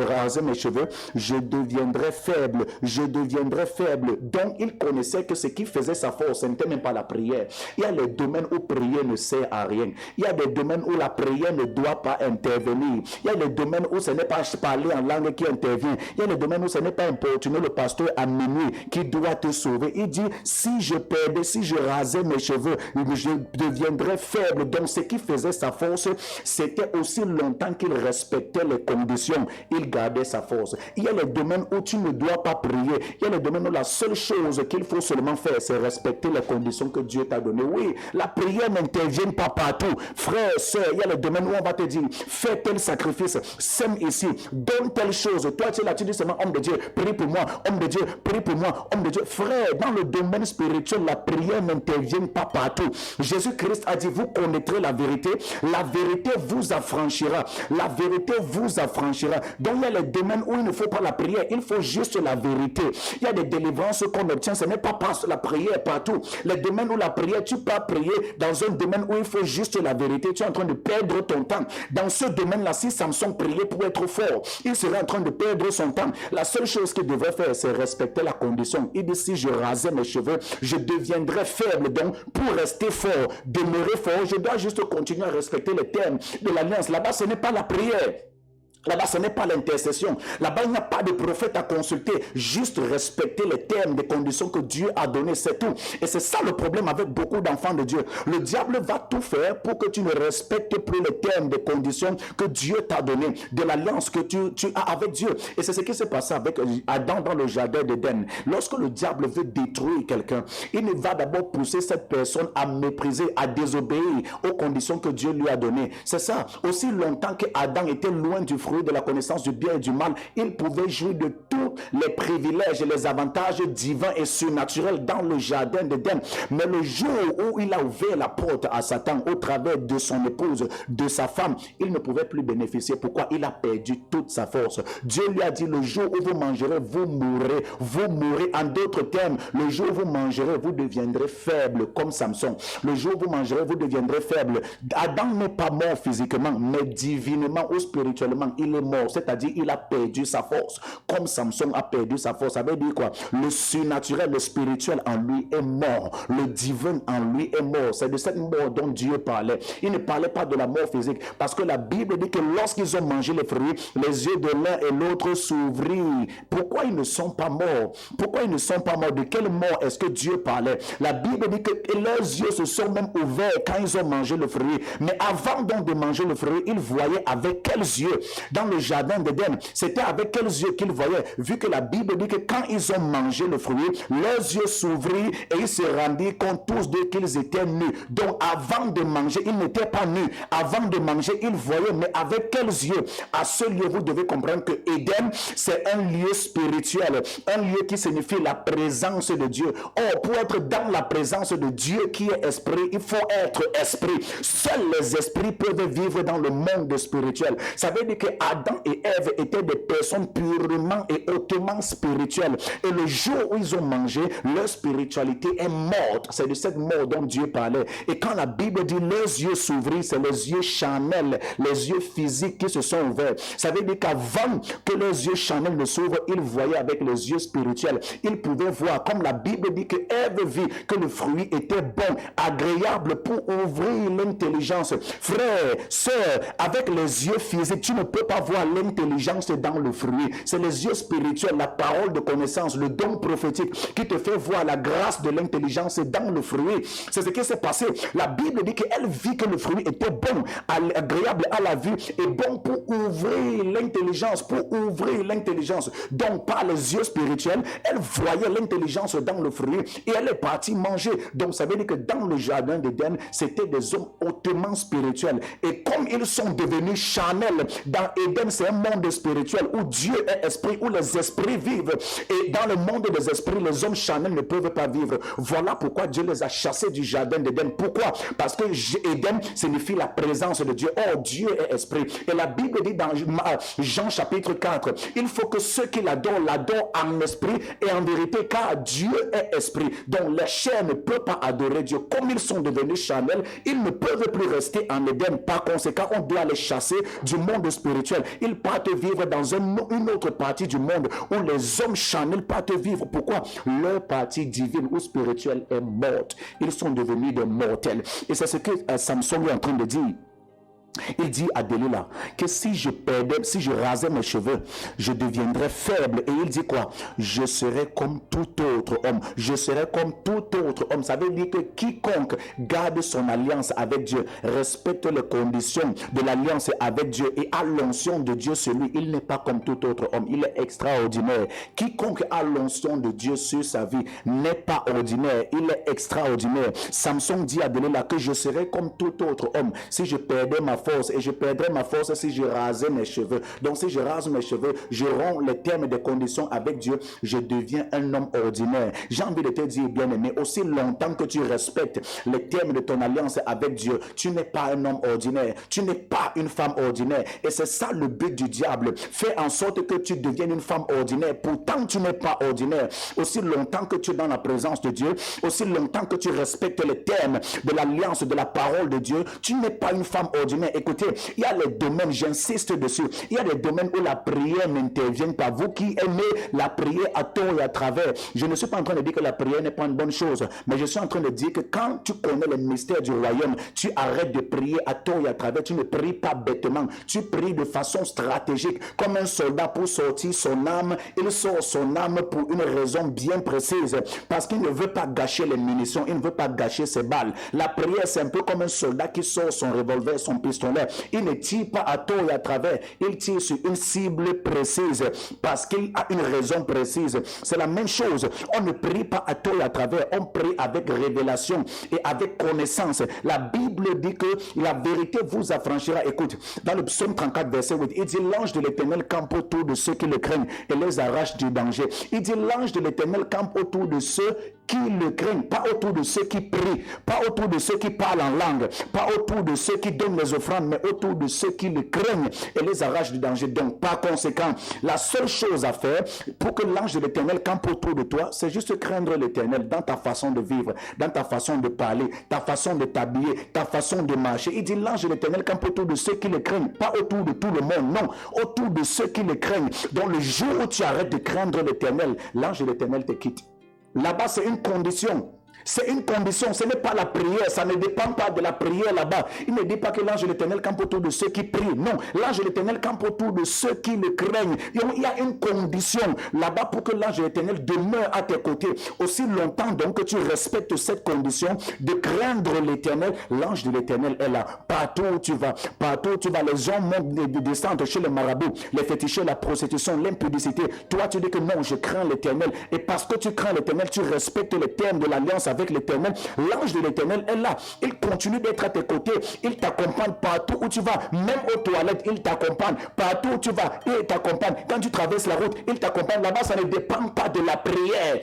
Speaker 1: rasais mes cheveux, je deviendrais faible. Je deviendrais faible. Donc, il connaissait que ce qui faisait sa force, ce n'était même pas la prière. Il y a les domaines où prier ne sert à rien. Il y a des domaines où la prière ne doit pas intervenir. Il y a les domaines où ce n'est pas parler en langue qui intervient. Il y a les domaines où ce n'est pas importuner le pasteur à minuit qui doit te sauver. Il dit, si je rasais mes cheveux, je deviendrais faible. Donc, ce qui faisait sa force, c'était aussi longtemps qu'il respectait les conditions, il gardait sa force. Il y a les domaines où tu ne dois pas prier. Il y a les domaines où la seule chose qu'il faut seulement faire, c'est respecter les conditions que Dieu t'a données. Oui, la prière n'intervient pas partout. Frère, soeur, il y a les domaines où on va te dire, fais tel sacrifice, sème ici, donne telle chose. Toi, tu es là, tu dis seulement, homme de Dieu, prie pour moi. Homme de Dieu, prie pour moi. Homme de Dieu. Frère, dans le domaine spirituel, la prière n'intervient pas partout. Jésus-Christ a dit, vous connaîtrez la vérité vous affranchira. La vérité vous affranchira. Donc il y a les domaines où il ne faut pas la prière, il faut juste la vérité. Il y a des délivrances qu'on obtient, ce n'est pas par la prière partout. Les domaines où la prière, tu peux prier dans un domaine où il faut juste la vérité, tu es en train de perdre ton temps. Dans ce domaine-là, si Samson priait pour être fort, il serait en train de perdre son temps. La seule chose qu'il devrait faire, c'est respecter la condition. Il dit, si je rasais mes cheveux, je deviendrais faible. Donc, pour rester fort, demeurer fort, je dois juste continuer à respecter les termes de l'alliance. Là-bas, ce n'est pas la prière. Là-bas, ce n'est pas l'intercession. Là-bas, il n'y a pas de prophète à consulter. Juste respecter les termes, les conditions que Dieu a données, c'est tout. Et c'est ça le problème avec beaucoup d'enfants de Dieu. Le diable va tout faire pour que tu ne respectes plus les termes, les conditions que Dieu t'a données, de l'alliance que tu as avec Dieu. Et c'est ce qui s'est passé avec Adam dans le jardin d'Éden. Lorsque le diable veut détruire quelqu'un, il va d'abord pousser cette personne à mépriser, à désobéir aux conditions que Dieu lui a données. C'est ça. Aussi longtemps que Adam était loin du fruit de la connaissance du bien et du mal, il pouvait jouir de tout les privilèges et les avantages divins et surnaturels dans le jardin d'Éden. Mais le jour où il a ouvert la porte à Satan au travers de son épouse, de sa femme, il ne pouvait plus bénéficier. Pourquoi? Il a perdu toute sa force. Dieu lui a dit, le jour où vous mangerez, vous mourrez. Vous mourrez. En d'autres termes, le jour où vous mangerez, vous deviendrez faible comme Samson. Le jour où vous mangerez, vous deviendrez faible. Adam n'est pas mort physiquement, mais divinement ou spirituellement, il est mort. C'est-à-dire, il a perdu sa force. Comme Samson a perdu sa force. Ça veut dire quoi? Le surnaturel, le spirituel en lui est mort. Le divin en lui est mort. C'est de cette mort dont Dieu parlait. Il ne parlait pas de la mort physique. Parce que la Bible dit que lorsqu'ils ont mangé les fruits, les yeux de l'un et l'autre s'ouvrirent. Pourquoi ils ne sont pas morts? Pourquoi ils ne sont pas morts? De quelle mort est-ce que Dieu parlait? La Bible dit que leurs yeux se sont même ouverts quand ils ont mangé le fruit. Mais avant donc de manger le fruit, ils voyaient avec quels yeux? Dans le jardin d'Éden, c'était avec quels yeux qu'ils voyaient? Vu que la Bible dit que quand ils ont mangé le fruit, leurs yeux s'ouvrirent et ils se rendirent compte tous deux qu'ils étaient nus. Donc avant de manger, ils n'étaient pas nus. Avant de manger, ils voyaient, mais avec quels yeux? À ce lieu, vous devez comprendre que Éden, c'est un lieu spirituel, un lieu qui signifie la présence de Dieu. Or, pour être dans la présence de Dieu qui est esprit, il faut être esprit. Seuls les esprits peuvent vivre dans le monde spirituel. Ça veut dire que Adam et Ève étaient des personnes purement et hautement spirituelles. Et le jour où ils ont mangé, leur spiritualité est morte. C'est de cette mort dont Dieu parlait. Et quand la Bible dit leurs yeux s'ouvrirent, c'est les yeux charnels, les yeux physiques qui se sont ouverts. Ça veut dire qu'avant que leurs yeux charnels ne s'ouvrent, ils voyaient avec les yeux spirituels. Ils pouvaient voir, comme la Bible dit que Ève vit que le fruit était bon, agréable pour ouvrir l'intelligence. Frère, sœur, avec les yeux physiques, tu ne peux pas voir l'intelligence dans le fruit. C'est les yeux spirituels, la parole de connaissance, le don prophétique qui te fait voir la grâce de l'intelligence dans le fruit. C'est ce qui s'est passé. La Bible dit qu'elle vit que le fruit était bon, agréable à la vue et bon pour ouvrir l'intelligence, Donc, par les yeux spirituels, elle voyait l'intelligence dans le fruit et elle est partie manger. Donc, ça veut dire que dans le jardin d'Éden, c'était des hommes hautement spirituels. Et comme ils sont devenus charnels, dans Éden, c'est un monde spirituel où Dieu est esprit, où les esprits vivent. Et dans le monde des esprits, les hommes charnels ne peuvent pas vivre. Voilà pourquoi Dieu les a chassés du jardin d'Éden. Pourquoi? Parce que Éden signifie la présence de Dieu. Or, Dieu est esprit. Et la Bible dit dans Jean chapitre 4, il faut que ceux qui l'adorent en esprit et en vérité, car Dieu est esprit. Donc, les chairs ne peuvent pas adorer Dieu. Comme ils sont devenus charnels, ils ne peuvent plus rester en Éden. Par conséquent, on doit les chasser du monde spirituel. Ils partent vivre dans une autre partie du monde où les hommes charnels partent vivre. Pourquoi? Leur partie divine ou spirituelle est morte. Ils sont devenus des mortels. Et c'est ce que Samson est en train de dire. Il dit à Delilah que si je rasais mes cheveux, je deviendrais faible. Et il dit quoi? Je serai comme tout autre homme. Je serai comme tout autre homme. Ça veut dire que quiconque garde son alliance avec Dieu, respecte les conditions de l'alliance avec Dieu et a l'onction de Dieu sur lui, il n'est pas comme tout autre homme. Il est extraordinaire. Quiconque a l'onction de Dieu sur sa vie n'est pas ordinaire. Il est extraordinaire. Samson dit à Delilah que je serai comme tout autre homme si je perdais ma force, et je perdrais ma force si je rasais mes cheveux. Donc si je rase mes cheveux, je romps les termes des conditions avec Dieu, je deviens un homme ordinaire. J'ai envie de te dire, bien-aimé, aussi longtemps que tu respectes les termes de ton alliance avec Dieu, tu n'es pas un homme ordinaire, tu n'es pas une femme ordinaire. Et c'est ça le but du diable. Fais en sorte que tu deviennes une femme ordinaire. Pourtant tu n'es pas ordinaire. Aussi longtemps que tu es dans la présence de Dieu, aussi longtemps que tu respectes les termes de l'alliance, de la parole de Dieu, tu n'es pas une femme ordinaire. Écoutez, il y a les domaines, j'insiste dessus, il y a des domaines où la prière n'intervient pas. Vous qui aimez la prière à tort et à travers, je ne suis pas en train de dire que la prière n'est pas une bonne chose, mais je suis en train de dire que quand tu connais le mystère du royaume, tu arrêtes de prier à tort et à travers. Tu ne pries pas bêtement, tu pries de façon stratégique. Comme un soldat pour sortir son âme, il sort son âme pour une raison bien précise, parce qu'il ne veut pas gâcher les munitions, il ne veut pas gâcher ses balles. La prière, c'est un peu comme un soldat qui sort son revolver, son pistolet, pistolet. Il ne tire pas à tort et à travers. Il tire sur une cible précise parce qu'il a une raison précise. C'est la même chose. On ne prie pas à tort et à travers. On prie avec révélation et avec connaissance. La Bible dit que la vérité vous affranchira. Écoute, dans le psaume 34, verset 8, il dit l'ange de l'Éternel campe autour de ceux qui le craignent et les arrache du danger. Il dit l'ange de l'Éternel campe autour de ceux qui le craignent, pas autour de ceux qui prient, pas autour de ceux qui parlent en langue, pas autour de ceux qui donnent les offrandes, mais autour de ceux qui le craignent et les arrachent du danger. Donc, par conséquent, la seule chose à faire pour que l'ange de l'Éternel campe autour de toi, c'est juste craindre l'Éternel dans ta façon de vivre, dans ta façon de parler, ta façon de t'habiller, ta façon de marcher. Il dit l'ange de l'Éternel campe autour de ceux qui le craignent, pas autour de tout le monde, non, autour de ceux qui le craignent. Donc, le jour où tu arrêtes de craindre l'Éternel, l'ange de l'Éternel te quitte. Là-bas, c'est une condition. C'est une condition, ce n'est pas la prière, ça ne dépend pas de la prière là-bas. Il ne dit pas que l'ange de l'Éternel campe autour de ceux qui prient. Non, l'ange de l'Éternel campe autour de ceux qui le craignent. Il y a une condition là-bas pour que l'ange de l'Éternel demeure à tes côtés. Aussi longtemps donc que tu respectes cette condition de craindre l'Éternel, l'ange de l'Éternel est là. Partout où tu vas, les gens descendent chez les marabouts, les féticheurs, la prostitution, l'impudicité. Toi, tu dis que non, je crains l'Éternel. Et parce que tu crains l'Éternel, tu respectes les termes de l'alliance avec l'Éternel. L'ange de l'Éternel est là. Il continue d'être à tes côtés. Il t'accompagne partout où tu vas. Même aux toilettes, il t'accompagne. Partout où tu vas, il t'accompagne. Quand tu traverses la route, il t'accompagne. Là-bas, ça ne dépend pas de la prière.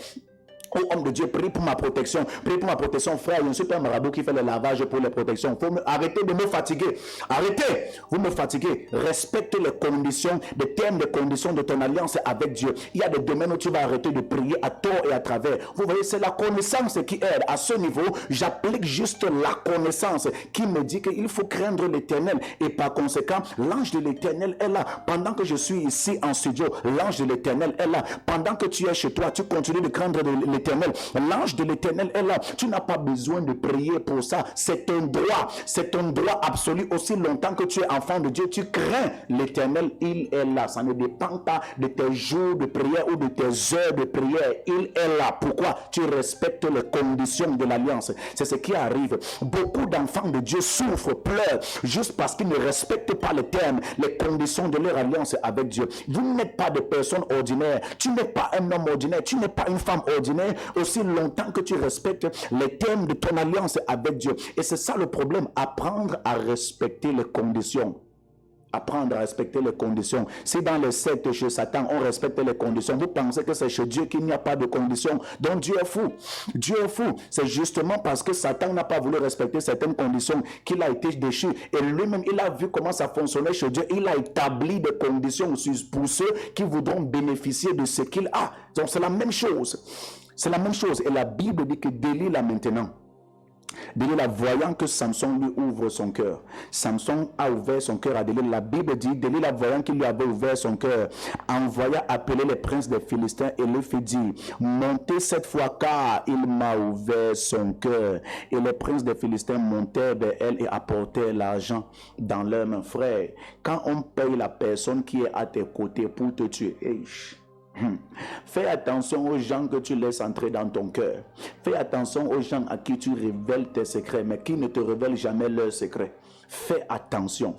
Speaker 1: Oh, homme de Dieu, prie pour ma protection. Prie pour ma protection, frère. Je ne suis pas un marabout qui fait le lavage pour les protections. Arrêtez de me fatiguer. Arrêtez. Vous me fatiguez. Respectez les conditions, les termes, les conditions de ton alliance avec Dieu. Il y a des domaines où tu vas arrêter de prier à tort et à travers. Vous voyez, c'est la connaissance qui aide. À ce niveau, j'applique juste la connaissance qui me dit qu'il faut craindre l'Éternel. Et par conséquent, l'ange de l'Éternel est là. Pendant que je suis ici en studio, l'ange de l'Éternel est là. Pendant que tu es chez toi, tu continues de craindre l'Éternel. L'ange de l'Éternel est là. Tu n'as pas besoin de prier pour ça. C'est un droit. C'est un droit absolu. Aussi longtemps que tu es enfant de Dieu, tu crains l'Éternel. Il est là. Ça ne dépend pas de tes jours de prière ou de tes heures de prière. Il est là. Pourquoi? Tu respectes les conditions de l'alliance. C'est ce qui arrive. Beaucoup d'enfants de Dieu souffrent, pleurent, juste parce qu'ils ne respectent pas les termes, les conditions de leur alliance avec Dieu. Vous n'êtes pas des personnes ordinaires. Tu n'es pas un homme ordinaire. Tu n'es pas une femme ordinaire. Aussi longtemps que tu respectes les termes de ton alliance avec Dieu. Et c'est ça le problème, apprendre à respecter les conditions. Apprendre à respecter les conditions. Si dans les sectes chez Satan, on respecte les conditions, vous pensez que c'est chez Dieu qu'il n'y a pas de conditions. Donc Dieu est fou. Dieu est fou. C'est justement parce que Satan n'a pas voulu respecter certaines conditions qu'il a été déchu. Et lui-même, il a vu comment ça fonctionnait chez Dieu. Il a établi des conditions pour ceux qui voudront bénéficier de ce qu'il a. Donc c'est la même chose. C'est la même chose. Et la Bible dit que Delilah maintenant, Delilah, voyant que Samson lui ouvre son cœur. Samson a ouvert son cœur à Delilah. La Bible dit, Delilah, voyant qu'il lui avait ouvert son cœur, envoya appeler les princes des Philistins et lui fit dire, montez cette fois car il m'a ouvert son cœur. Et les princes des Philistins montèrent vers elle et apportèrent l'argent dans leurs mains. Frère, quand on paye la personne qui est à tes côtés pour te tuer, fais attention aux gens que tu laisses entrer dans ton cœur. Fais attention aux gens à qui tu révèles tes secrets, mais qui ne te révèlent jamais leurs secrets. Fais attention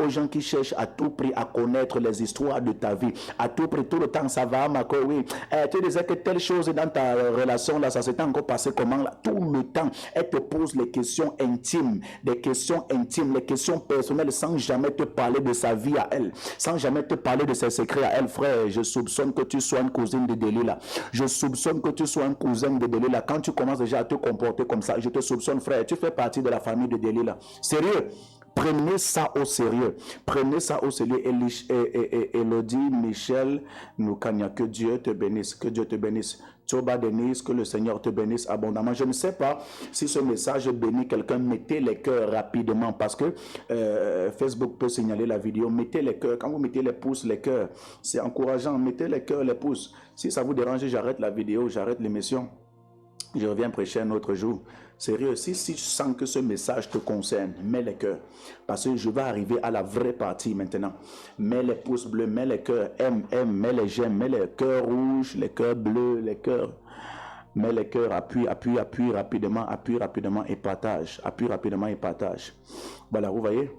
Speaker 1: aux gens qui cherchent à tout prix à connaître les histoires de ta vie. À tout prix, tout le temps, ça va, Marco, oui. Tu disais que telle chose dans ta relation, là, ça s'est encore passé comment, là? Tout le temps, elle te pose les questions intimes, les questions personnelles, sans jamais te parler de sa vie à elle, sans jamais te parler de ses secrets à elle. Frère, je soupçonne que tu sois une cousine de Delilah. Je soupçonne que tu sois un cousin de Delilah. Quand tu commences déjà à te comporter comme ça, je te soupçonne, frère, tu fais partie de la famille de Delilah. Sérieux, prenez ça au sérieux. Prenez ça au sérieux. Elodie, Michel, Noukania, que Dieu te bénisse. Que Dieu te bénisse. Toba Denise, que le Seigneur te bénisse abondamment. Je ne sais pas si ce message bénit quelqu'un. Mettez les cœurs rapidement parce que Facebook peut signaler la vidéo. Mettez les cœurs. Quand vous mettez les pouces, les cœurs, c'est encourageant. Mettez les cœurs, les pouces. Si ça vous dérange, j'arrête la vidéo, j'arrête l'émission. Je reviens prêcher un autre jour. Sérieux, si tu sens que ce message te concerne, mets les cœurs. Parce que je vais arriver à la vraie partie maintenant. Mets les pouces bleus, mets les cœurs, mets les j'aime, mets les cœurs rouges, les cœurs bleus, les cœurs Mets les cœurs, appuie rapidement et partage. Appuie rapidement et partage. Voilà, vous voyez?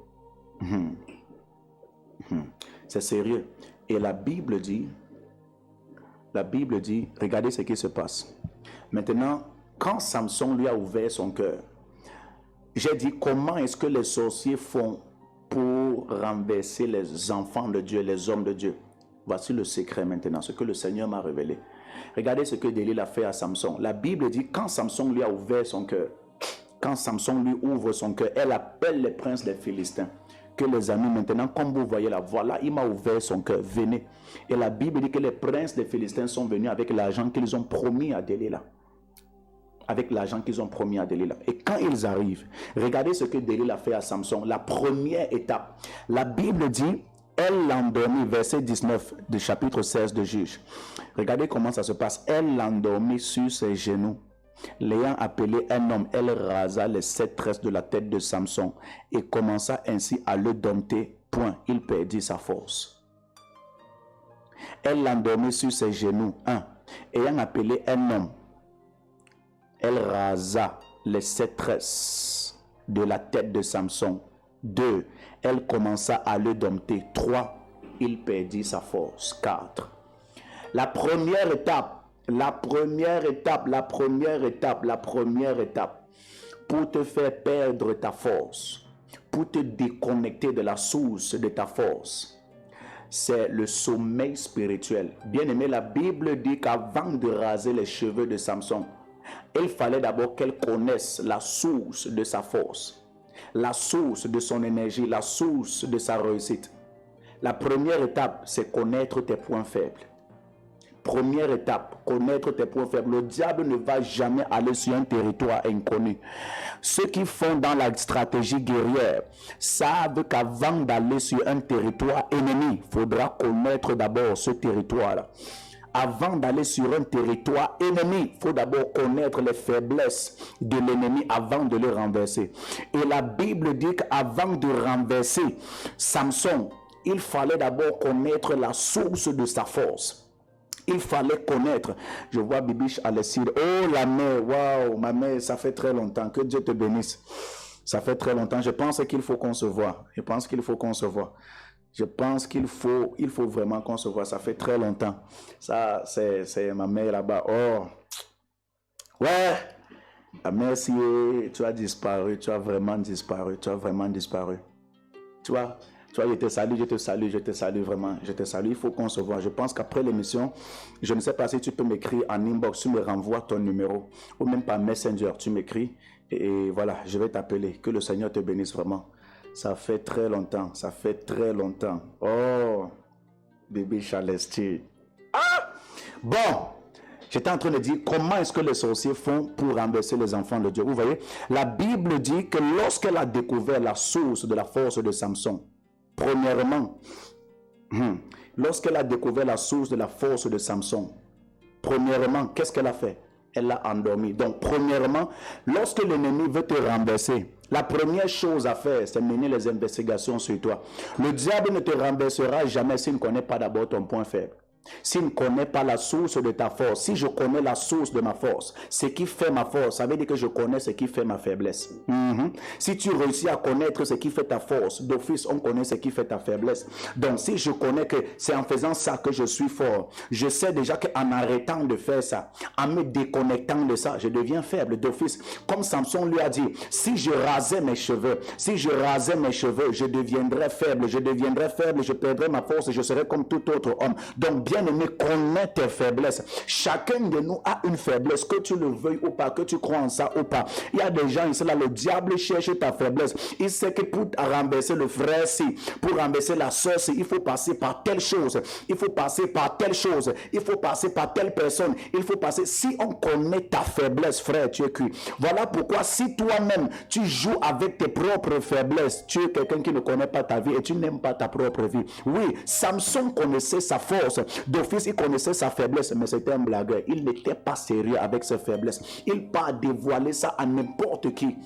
Speaker 1: C'est sérieux. Et la Bible dit, regardez ce qui se passe. Maintenant, quand Samson lui a ouvert son cœur, j'ai dit, comment est-ce que les sorciers font pour renverser les enfants de Dieu, les hommes de Dieu? Voici le secret maintenant, ce que le Seigneur m'a révélé. Regardez ce que Delilah a fait à Samson. La Bible dit, quand Samson lui a ouvert son cœur, quand Samson lui ouvre son cœur, elle appelle les princes des Philistins. Que les amis, maintenant, comme vous voyez là, voilà, il m'a ouvert son cœur, venez. Et la Bible dit que les princes des Philistins sont venus avec l'argent qu'ils ont promis à Delilah. Avec l'argent qu'ils ont promis à Delilah. Et quand ils arrivent, regardez ce que Delilah a fait à Samson. La première étape, la Bible dit, elle l'endormit, verset 19 du chapitre 16 de Juges. Regardez comment ça se passe. Elle l'endormit sur ses genoux. L'ayant appelé un homme, elle rasa les 7 tresses de la tête de Samson et commença ainsi à le dompter. Point, il perdit sa force. Elle l'endormit sur ses genoux. 1. Ayant appelé un homme, elle rasa les 7 tresses de la tête de Samson. 2. Elle commença à le dompter. 3. Il perdit sa force. 4. La première étape pour te faire perdre ta force, pour te déconnecter de la source de ta force, c'est le sommeil spirituel. Bien aimé, la Bible dit qu'avant de raser les cheveux de Samson, il fallait d'abord qu'elle connaisse la source de sa force, la source de son énergie, la source de sa réussite. La première étape, c'est connaître tes points faibles. Première étape, connaître tes points faibles. Le diable ne va jamais aller sur un territoire inconnu. Ceux qui font dans la stratégie guerrière savent qu'avant d'aller sur un territoire ennemi, il faudra connaître d'abord ce territoire-là. Avant d'aller sur un territoire ennemi, il faut d'abord connaître les faiblesses de l'ennemi avant de le renverser. Et la Bible dit qu'avant de renverser Samson, il fallait d'abord connaître la source de sa force. Il fallait connaître. Je vois Bibiche Alesside. Oh la mère, waouh, ma mère, ça fait très longtemps. Que Dieu te bénisse. Ça fait très longtemps. Je pense qu'il faut qu'on se voit. Je pense qu'il faut vraiment qu'on se voit. Ça fait très longtemps. Ça, c'est ma mère là-bas. Oh. Ouais. Merci. Tu as disparu. Tu as vraiment disparu. Tu vois, je te salue vraiment, je te salue, il faut qu'on se voit. Je pense qu'après l'émission, je ne sais pas si tu peux m'écrire en inbox, tu me renvoies ton numéro, ou même par Messenger, tu m'écris, et voilà, je vais t'appeler. Que le Seigneur te bénisse vraiment. Ça fait très longtemps. Oh, bébé Chalesti. Ah! Bon, j'étais en train de dire comment est-ce que les sorciers font pour renverser les enfants de Dieu. Vous voyez, la Bible dit que lorsqu'elle a découvert la source de la force de Samson, premièrement, qu'est-ce qu'elle a fait? Elle l'a endormi. Donc, premièrement, lorsque l'ennemi veut te renverser, la première chose à faire, c'est mener les investigations sur toi. Le diable ne te renversera jamais s'il ne connaît pas d'abord ton point faible. S'il ne connaît pas la source de ta force, si je connais la source de ma force, ce qui fait ma force, ça veut dire que je connais ce qui fait ma faiblesse. Si tu réussis à connaître ce qui fait ta force, d'office, on connaît ce qui fait ta faiblesse. Donc, si je connais que c'est en faisant ça que je suis fort, je sais déjà qu'en arrêtant de faire ça, en me déconnectant de ça, je deviens faible d'office. Comme Samson lui a dit, si je rasais mes cheveux, je deviendrais faible, je perdrais ma force et je serais comme tout autre homme. Donc, bien-aimé, connais tes faiblesses. Chacun de nous a une faiblesse, que tu le veuilles ou pas, que tu crois en ça ou pas. Il y a des gens ici là, le diable cherche ta faiblesse. Il sait que pour renverser le frère, pour renverser la soeur, il faut passer par telle chose, il faut passer par telle chose, il faut passer par telle personne, si on connaît ta faiblesse, frère, tu es cuit. Voilà pourquoi si toi-même, tu joues avec tes propres faiblesses, tu es quelqu'un qui ne connaît pas ta vie et tu n'aimes pas ta propre vie. Oui, Samson connaissait sa force. D'office, il connaissait sa faiblesse, mais c'était un blagueur. Il n'était pas sérieux avec ses faiblesses. Il part dévoiler ça à n'importe qui.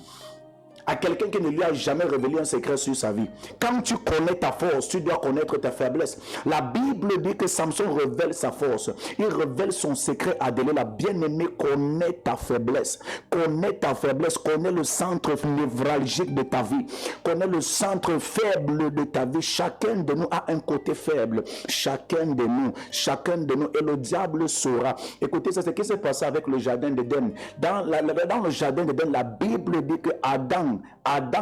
Speaker 1: à quelqu'un qui ne lui a jamais révélé un secret sur sa vie. Quand tu connais ta force, tu dois connaître ta faiblesse. La Bible dit que Samson révèle sa force. Il révèle son secret à Delilah. Bien-aimé, connais ta faiblesse. Connais ta faiblesse. Connais le centre névralgique de ta vie. Connais le centre faible de ta vie. Chacun de nous a un côté faible. Chacun de nous. Et le diable saura. Écoutez, c'est ce qui s'est passé avec le jardin d'Éden. Dans le jardin d'Éden, la Bible dit que Adam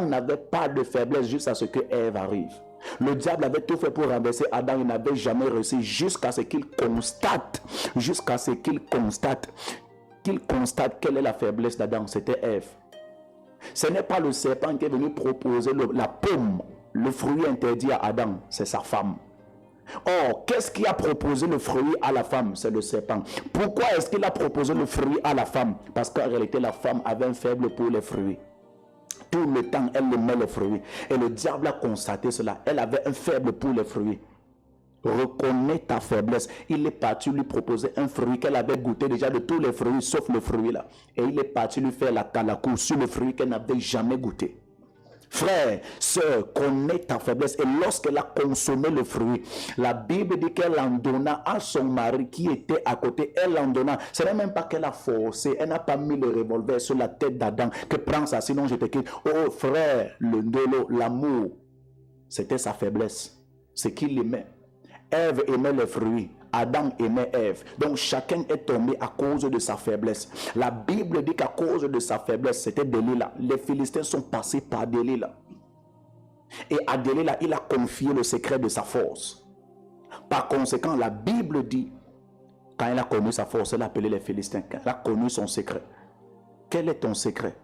Speaker 1: n'avait pas de faiblesse jusqu'à ce que Ève arrive. Le diable avait tout fait pour renverser Adam, il n'avait jamais réussi jusqu'à ce qu'il constate quelle est la faiblesse d'Adam. C'était Ève. Ce n'est pas le serpent qui est venu proposer la pomme, le fruit interdit à Adam, c'est sa femme. Or, qu'est-ce qui a proposé le fruit à la femme? C'est le serpent. Pourquoi est-ce qu'il a proposé le fruit à la femme? Parce qu'en réalité, la femme avait un faible pour les fruits. Tout le temps, elle aimait les fruits. Et le diable a constaté cela. Elle avait un faible pour les fruits. Reconnais ta faiblesse. Il est parti lui proposer un fruit qu'elle avait goûté déjà de tous les fruits, sauf le fruit là. Et il est parti lui faire la calacour sur le fruit qu'elle n'avait jamais goûté. Frère, sœur, connais ta faiblesse. Et lorsqu'elle a consommé le fruit, la Bible dit qu'elle en donna à son mari qui était à côté. Elle en donna. Ce n'est même pas qu'elle a forcé. Elle n'a pas mis le revolver sur la tête d'Adam. Que prends ça, sinon je te quitte. Oh frère, le dolo, l'amour, c'était sa faiblesse. C'est qu'il aimait. Ève aimait les fruits. Adam aimait Ève. Donc chacun est tombé à cause de sa faiblesse. La Bible dit qu'à cause de sa faiblesse, c'était Delilah. Les Philistins sont passés par Delilah. Et à Delilah, il a confié le secret de sa force. Par conséquent, la Bible dit, quand elle a connu sa force, elle a appelé les Philistins. Quand elle a connu son secret. Quel est ton secret?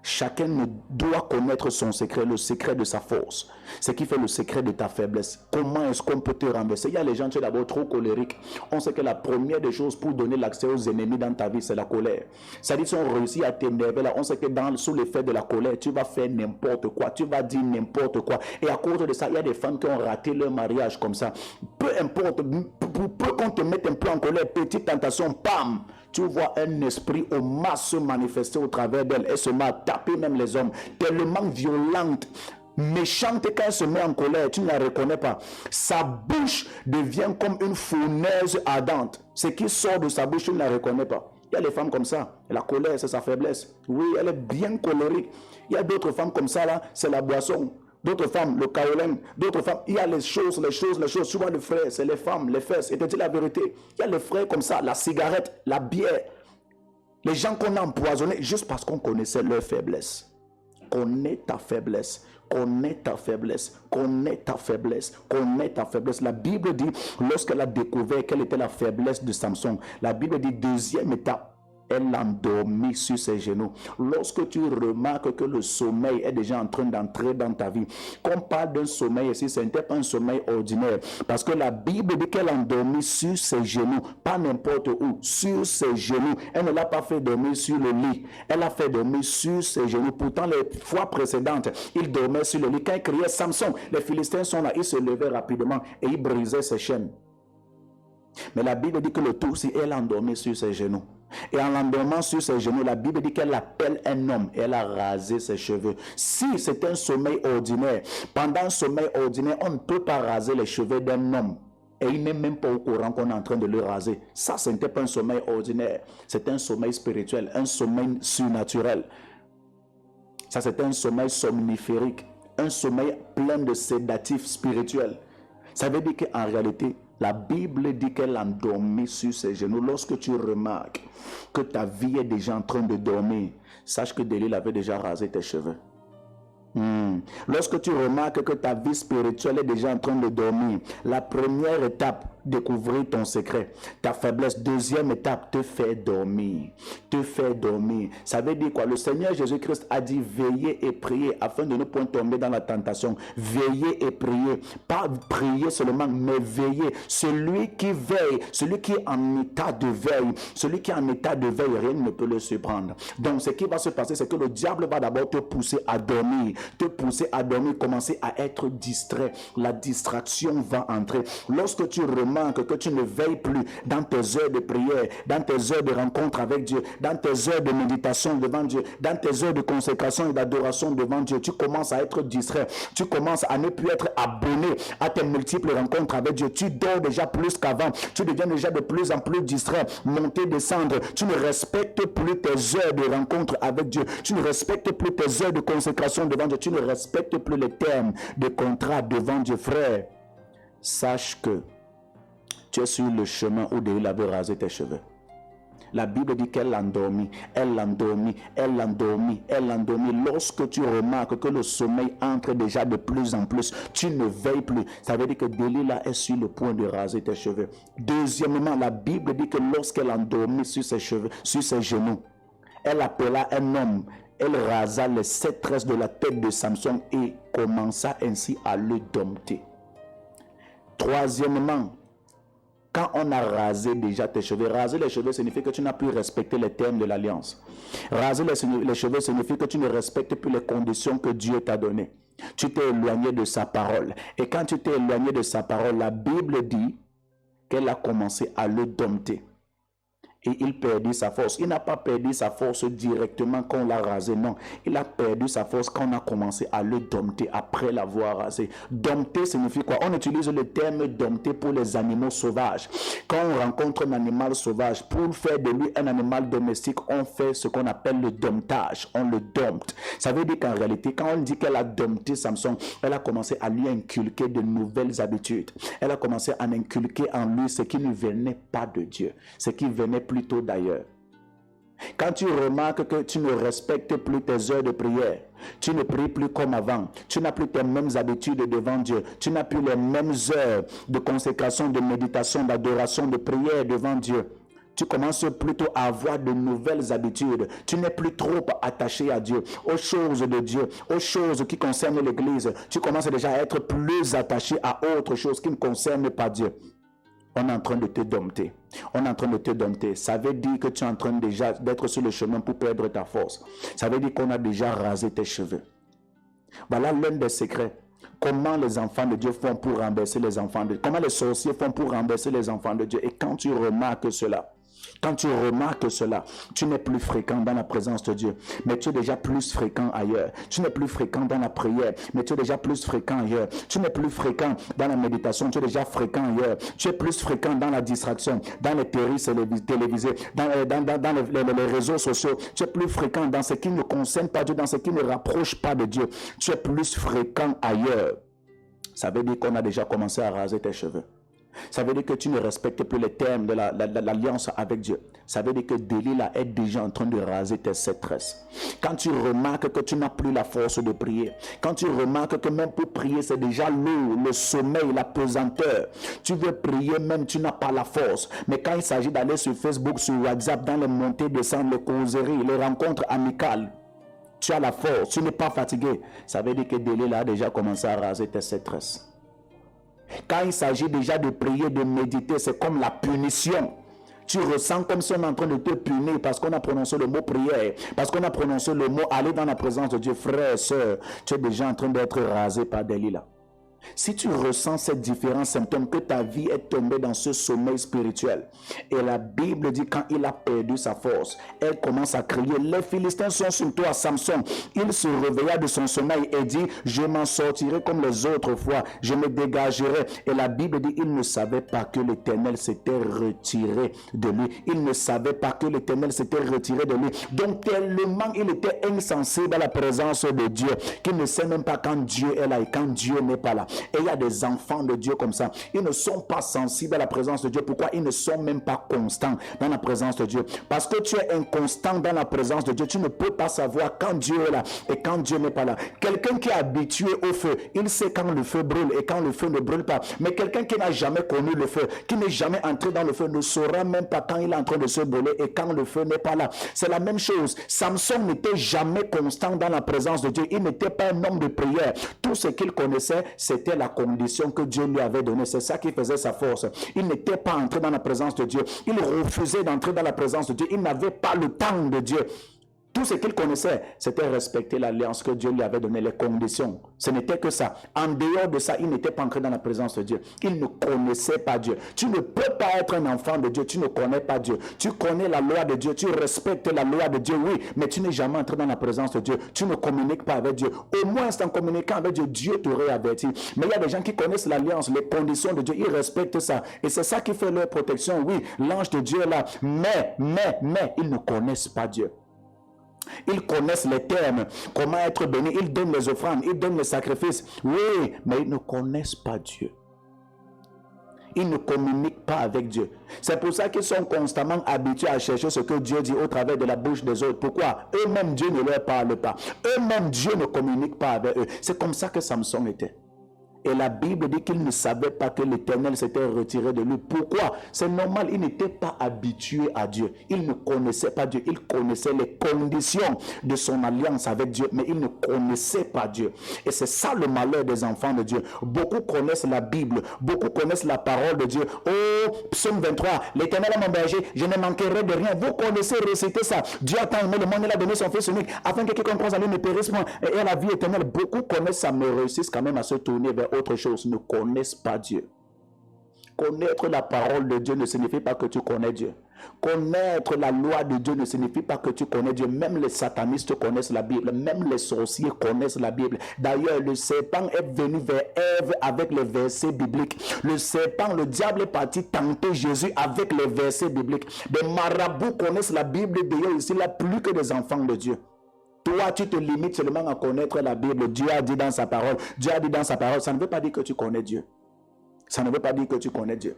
Speaker 1: Chacun doit connaître son secret, le secret de sa force. Ce qui fait le secret de ta faiblesse. Comment est-ce qu'on peut te renverser? Il y a les gens qui sont d'abord trop colériques. On sait que la première des choses pour donner l'accès aux ennemis dans ta vie, c'est la colère. C'est-à-dire si on réussit à t'énerver là, on sait que sous l'effet de la colère, tu vas faire n'importe quoi. Tu vas dire n'importe quoi. Et à cause de ça, il y a des femmes qui ont raté leur mariage comme ça. Peu importe, peu qu'on te mette un peu en colère, petite tentation, pam! Tu vois un esprit au masse se manifester au travers d'elle. Elle se met à taper même les hommes. Tellement violente, méchante, quand elle se met en colère, tu ne la reconnais pas. Sa bouche devient comme une fournaise ardente. Ce qui sort de sa bouche, tu ne la reconnais pas. Il y a des femmes comme ça. Et la colère, c'est sa faiblesse. Oui, elle est bien colérique. Il y a d'autres femmes comme ça, là, c'est la boisson. D'autres femmes, le kaolin, d'autres femmes, il y a les choses. Tu vois, le frère, c'est les femmes, les fesses. Et te dis la vérité, il y a les frères comme ça, la cigarette, la bière. Les gens qu'on a empoisonnés juste parce qu'on connaissait leur faiblesse. Connais ta faiblesse. Connais ta faiblesse. Connais ta faiblesse. Connais ta faiblesse. La Bible dit, lorsqu'elle a découvert quelle était la faiblesse de Samson, la Bible dit, deuxième étape, elle l'endormit sur ses genoux. Lorsque tu remarques que le sommeil est déjà en train d'entrer dans ta vie, qu'on parle d'un sommeil ici, ce n'était pas un sommeil ordinaire. Parce que la Bible dit qu'elle endormit sur ses genoux, pas n'importe où, sur ses genoux. Elle ne l'a pas fait dormir sur le lit. Elle l'a fait dormir sur ses genoux. Pourtant, les fois précédentes, il dormait sur le lit. Quand il criait Samson, les Philistins sont là, ils se levaient rapidement et ils brisaient ses chaînes. Mais la Bible dit que le tout, c'est elle endormit sur ses genoux. Et en l'endormant sur ses genoux, la Bible dit qu'elle appelle un homme et elle a rasé ses cheveux. Si c'est un sommeil ordinaire, pendant un sommeil ordinaire, on ne peut pas raser les cheveux d'un homme. Et il n'est même pas au courant qu'on est en train de le raser. Ça, ce n'était pas un sommeil ordinaire. C'était un sommeil spirituel, un sommeil surnaturel. Ça, c'était un sommeil somniférique, un sommeil plein de sédatifs spirituels. Ça veut dire qu'en réalité, la Bible dit qu'elle endormit sur ses genoux. Lorsque tu remarques que ta vie est déjà en train de dormir, sache que Delilah avait déjà rasé tes cheveux. Lorsque tu remarques que ta vie spirituelle est déjà en train de dormir, la première étape, découvrir ton secret. Ta faiblesse, deuxième étape, te faire dormir. Te faire dormir. Ça veut dire quoi? Le Seigneur Jésus-Christ a dit veillez et priez afin de ne point tomber dans la tentation. Veillez et priez. Pas prier seulement, mais veiller. Celui qui veille, celui qui est en état de veille, celui qui est en état de veille, rien ne peut le surprendre. Donc ce qui va se passer, c'est que le diable va d'abord te pousser à dormir. Te pousser à dormir, commencer à être distrait. La distraction va entrer. Lorsque tu remarques remarques que tu ne veilles plus dans tes heures de prière, dans tes heures de rencontre avec Dieu, dans tes heures de méditation devant Dieu, dans tes heures de consécration et d'adoration devant Dieu, tu commences à être distrait, tu commences à ne plus être abonné à tes multiples rencontres avec Dieu, tu dors déjà plus qu'avant, tu deviens déjà de plus en plus distrait, monter, descendre, tu ne respectes plus tes heures de rencontre avec Dieu, tu ne respectes plus tes heures de consécration devant Dieu, tu ne respectes plus les termes de contrat devant Dieu. Frère, sache que tu es sur le chemin où Délilah avait rasé tes cheveux. La Bible dit qu'elle l'endormit, elle l'endormit, elle l'endormit, elle l'endormit. Lorsque tu remarques que le sommeil entre déjà de plus en plus, tu ne veilles plus. Ça veut dire que Délilah est sur le point de raser tes cheveux. Deuxièmement, la Bible dit que lorsqu'elle endormit sur ses cheveux, sur ses genoux, elle appela un homme. Elle rasa les 7 tresses de la tête de Samson et commença ainsi à le dompter. Troisièmement, quand on a rasé déjà tes cheveux, raser les cheveux signifie que tu n'as plus respecté les termes de l'alliance. Raser les cheveux signifie que tu ne respectes plus les conditions que Dieu t'a données. Tu t'es éloigné de sa parole. Et quand tu t'es éloigné de sa parole, la Bible dit qu'elle a commencé à le dompter. Et il perdit sa force. Il n'a pas perdu sa force directement quand on l'a rasé, non. Il a perdu sa force quand on a commencé à le dompter après l'avoir rasé. Dompter signifie quoi? On utilise le terme dompter pour les animaux sauvages. Quand on rencontre un animal sauvage, pour faire de lui un animal domestique, on fait ce qu'on appelle le domptage. On le dompte. Ça veut dire qu'en réalité, quand on dit qu'elle a dompté Samson, elle a commencé à lui inculquer de nouvelles habitudes. Elle a commencé à inculquer en lui ce qui ne venait pas de Dieu, ce qui venait plutôt d'ailleurs. Quand tu remarques que tu ne respectes plus tes heures de prière, tu ne pries plus comme avant, tu n'as plus tes mêmes habitudes devant Dieu, tu n'as plus les mêmes heures de consécration, de méditation, d'adoration, de prière devant Dieu, tu commences plutôt à avoir de nouvelles habitudes. Tu n'es plus trop attaché à Dieu, aux choses de Dieu, aux choses qui concernent l'Église. Tu commences déjà à être plus attaché à autre chose qui ne concerne pas Dieu. On est en train de te dompter. On est en train de te dompter. Ça veut dire que tu es en train déjà d'être sur le chemin pour perdre ta force. Ça veut dire qu'on a déjà rasé tes cheveux. Voilà l'un des secrets. Comment les enfants de Dieu font pour renverser les enfants de Dieu. Comment les sorciers font pour renverser les enfants de Dieu. Et quand tu remarques cela, tu n'es plus fréquent dans la présence de Dieu, mais tu es déjà plus fréquent ailleurs. Tu n'es plus fréquent dans la prière, mais tu es déjà plus fréquent ailleurs. Tu n'es plus fréquent dans la méditation, tu es déjà fréquent ailleurs. Tu es plus fréquent dans la distraction, dans les séries télévisées, dans les réseaux sociaux. Tu es plus fréquent dans ce qui ne concerne pas Dieu, dans ce qui ne rapproche pas de Dieu. Tu es plus fréquent ailleurs. Ça veut dire qu'on a déjà commencé à raser tes cheveux. Ça veut dire que tu ne respectes plus les termes de l'alliance avec Dieu. Ça veut dire que Délilah est déjà en train de raser tes 7 tresses. Quand tu remarques que tu n'as plus la force de prier, quand tu remarques que même pour prier c'est déjà lourd, le sommeil, la pesanteur, tu veux prier même tu n'as pas la force. Mais quand il s'agit d'aller sur Facebook, sur WhatsApp, dans les montées, descentes, les causeries, les rencontres amicales, tu as la force, tu n'es pas fatigué. Ça veut dire que Délilah a déjà commencé à raser tes 7 tresses. Quand il s'agit déjà de prier, de méditer, c'est comme la punition. Tu ressens comme si on est en train de te punir parce qu'on a prononcé le mot prière, parce qu'on a prononcé le mot aller dans la présence de Dieu. Frère, sœur, tu es déjà en train d'être rasé par Délilah. Si tu ressens ces différents symptômes, que ta vie est tombée dans ce sommeil spirituel, et la Bible dit quand il a perdu sa force, elle commence à crier, les Philistins sont sur toi, Samson. Il se réveilla de son sommeil et dit, je m'en sortirai comme les autres fois, je me dégagerai. Et la Bible dit, il ne savait pas que l'Éternel s'était retiré de lui. Il ne savait pas que l'Éternel s'était retiré de lui. Donc tellement il était insensible à la présence de Dieu, qu'il ne sait même pas quand Dieu est là et quand Dieu n'est pas là. Et il y a des enfants de Dieu comme ça. Ils ne sont pas sensibles à la présence de Dieu. Pourquoi? Ils ne sont même pas constants dans la présence de Dieu. Parce que tu es inconstant dans la présence de Dieu. Tu ne peux pas savoir quand Dieu est là et quand Dieu n'est pas là. Quelqu'un qui est habitué au feu, il sait quand le feu brûle et quand le feu ne brûle pas. Mais quelqu'un qui n'a jamais connu le feu, qui n'est jamais entré dans le feu, ne saura même pas quand il est en train de se brûler et quand le feu n'est pas là. C'est la même chose. Samson n'était jamais constant dans la présence de Dieu. Il n'était pas un homme de prière. Tout ce qu'il connaissait, c'était la condition que Dieu lui avait donnée. C'est ça qui faisait sa force. Il n'était pas entré dans la présence de Dieu. Il refusait d'entrer dans la présence de Dieu. Il n'avait pas le temps de Dieu. Tout Tout ce qu'il connaissait, c'était respecter l'alliance que Dieu lui avait donnée, les conditions. Ce n'était que ça. En dehors de ça, il n'était pas ancré dans la présence de Dieu. Il ne connaissait pas Dieu. Tu ne peux pas être un enfant de Dieu. Tu ne connais pas Dieu. Tu connais la loi de Dieu. Tu respectes la loi de Dieu, oui, mais tu n'es jamais entré dans la présence de Dieu. Tu ne communiques pas avec Dieu. Au moins, en communiquant avec Dieu, Dieu t'aurait averti. Mais il y a des gens qui connaissent l'alliance, les conditions de Dieu. Ils respectent ça. Et c'est ça qui fait leur protection. Oui, l'ange de Dieu est là. Mais, ils ne connaissent pas Dieu. Ils connaissent les termes, comment être béni, ils donnent les offrandes, ils donnent les sacrifices. Oui, mais ils ne connaissent pas Dieu. Ils ne communiquent pas avec Dieu. C'est pour ça qu'ils sont constamment habitués à chercher ce que Dieu dit au travers de la bouche des autres. Pourquoi? Eux-mêmes, Dieu ne leur parle pas. Eux-mêmes, Dieu ne communique pas avec eux. C'est comme ça que Samson était. Et la Bible dit qu'il ne savait pas que l'Éternel s'était retiré de lui. Pourquoi? C'est normal, il n'était pas habitué à Dieu. Il ne connaissait pas Dieu. Il connaissait les conditions de son alliance avec Dieu, mais il ne connaissait pas Dieu. Et c'est ça le malheur des enfants de Dieu. Beaucoup connaissent la Bible, beaucoup connaissent la parole de Dieu. Oh, psaume 23, l'Éternel est mon berger, je ne manquerai de rien. Vous connaissez, récitez ça. Dieu a tant aimé le monde, il a donné son Fils unique, afin que quiconque croise en lui ne périsse point et ait la vie éternelle. Beaucoup connaissent ça, mais réussissent quand même à se tourner vers autre chose, ne connaissent pas Dieu. Connaître la parole de Dieu ne signifie pas que tu connais Dieu. Connaître la loi de Dieu ne signifie pas que tu connais Dieu. Même les satanistes connaissent la Bible. Même les sorciers connaissent la Bible. D'ailleurs, le serpent est venu vers Ève avec les versets bibliques. Le serpent, le diable est parti tenter Jésus avec les versets bibliques. Des marabouts connaissent la Bible d'ailleurs ici là plus que des enfants de Dieu. Toi, tu te limites seulement à connaître la Bible. Dieu a dit dans sa parole. Dieu a dit dans sa parole. Ça ne veut pas dire que tu connais Dieu. Ça ne veut pas dire que tu connais Dieu.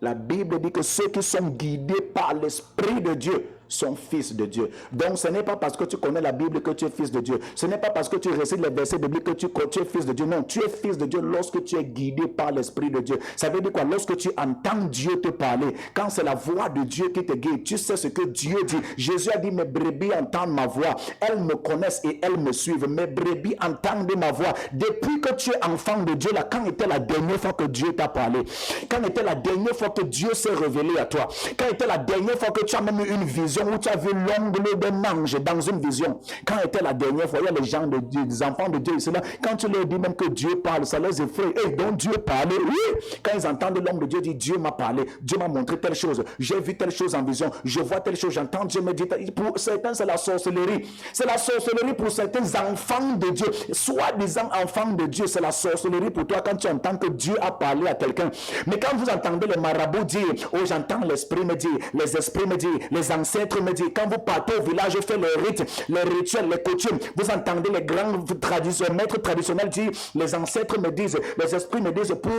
Speaker 1: La Bible dit que ceux qui sont guidés par l'Esprit de Dieu sont fils de Dieu. Donc ce n'est pas parce que tu connais la Bible que tu es fils de Dieu. Ce n'est pas parce que tu récites les versets bibliques que tu es fils de Dieu. Non, tu es fils de Dieu lorsque tu es guidé par l'Esprit de Dieu. Ça veut dire quoi? Lorsque tu entends Dieu te parler, quand c'est la voix de Dieu qui te guide, tu sais ce que Dieu dit. Jésus a dit, mes brebis entendent ma voix. Elles me connaissent et elles me suivent. Mes brebis entendent ma voix. Depuis que tu es enfant de Dieu, là, quand était la dernière fois que Dieu t'a parlé? Quand était la dernière fois que Dieu s'est révélé à toi? Quand était la dernière fois que tu as même eu une vision où tu as vu l'ongle d'un ange dans une vision? Quand était la dernière fois? Il y a les gens de Dieu, des enfants de Dieu ici là, quand tu leur dis même que Dieu parle, ça les effraie. Et donc Dieu parlait, oui. Quand ils entendent l'homme de Dieu dire, Dieu m'a parlé, Dieu m'a montré telle chose, j'ai vu telle chose en vision, je vois telle chose, j'entends Dieu me dire. Pour certains, c'est la sorcellerie. C'est la sorcellerie pour certains enfants de Dieu, soi-disant enfants de Dieu. C'est la sorcellerie pour toi quand tu entends que Dieu a parlé à quelqu'un. Mais quand vous entendez les marabouts dire, oh, j'entends l'esprit me dire, les esprits me dire, les ancêtres me dire, quand vous partez au village, faites les rites, les rituels, les coutumes, vous entendez les grands maîtres traditionnels dire, les ancêtres me disent, les esprits me disent, pour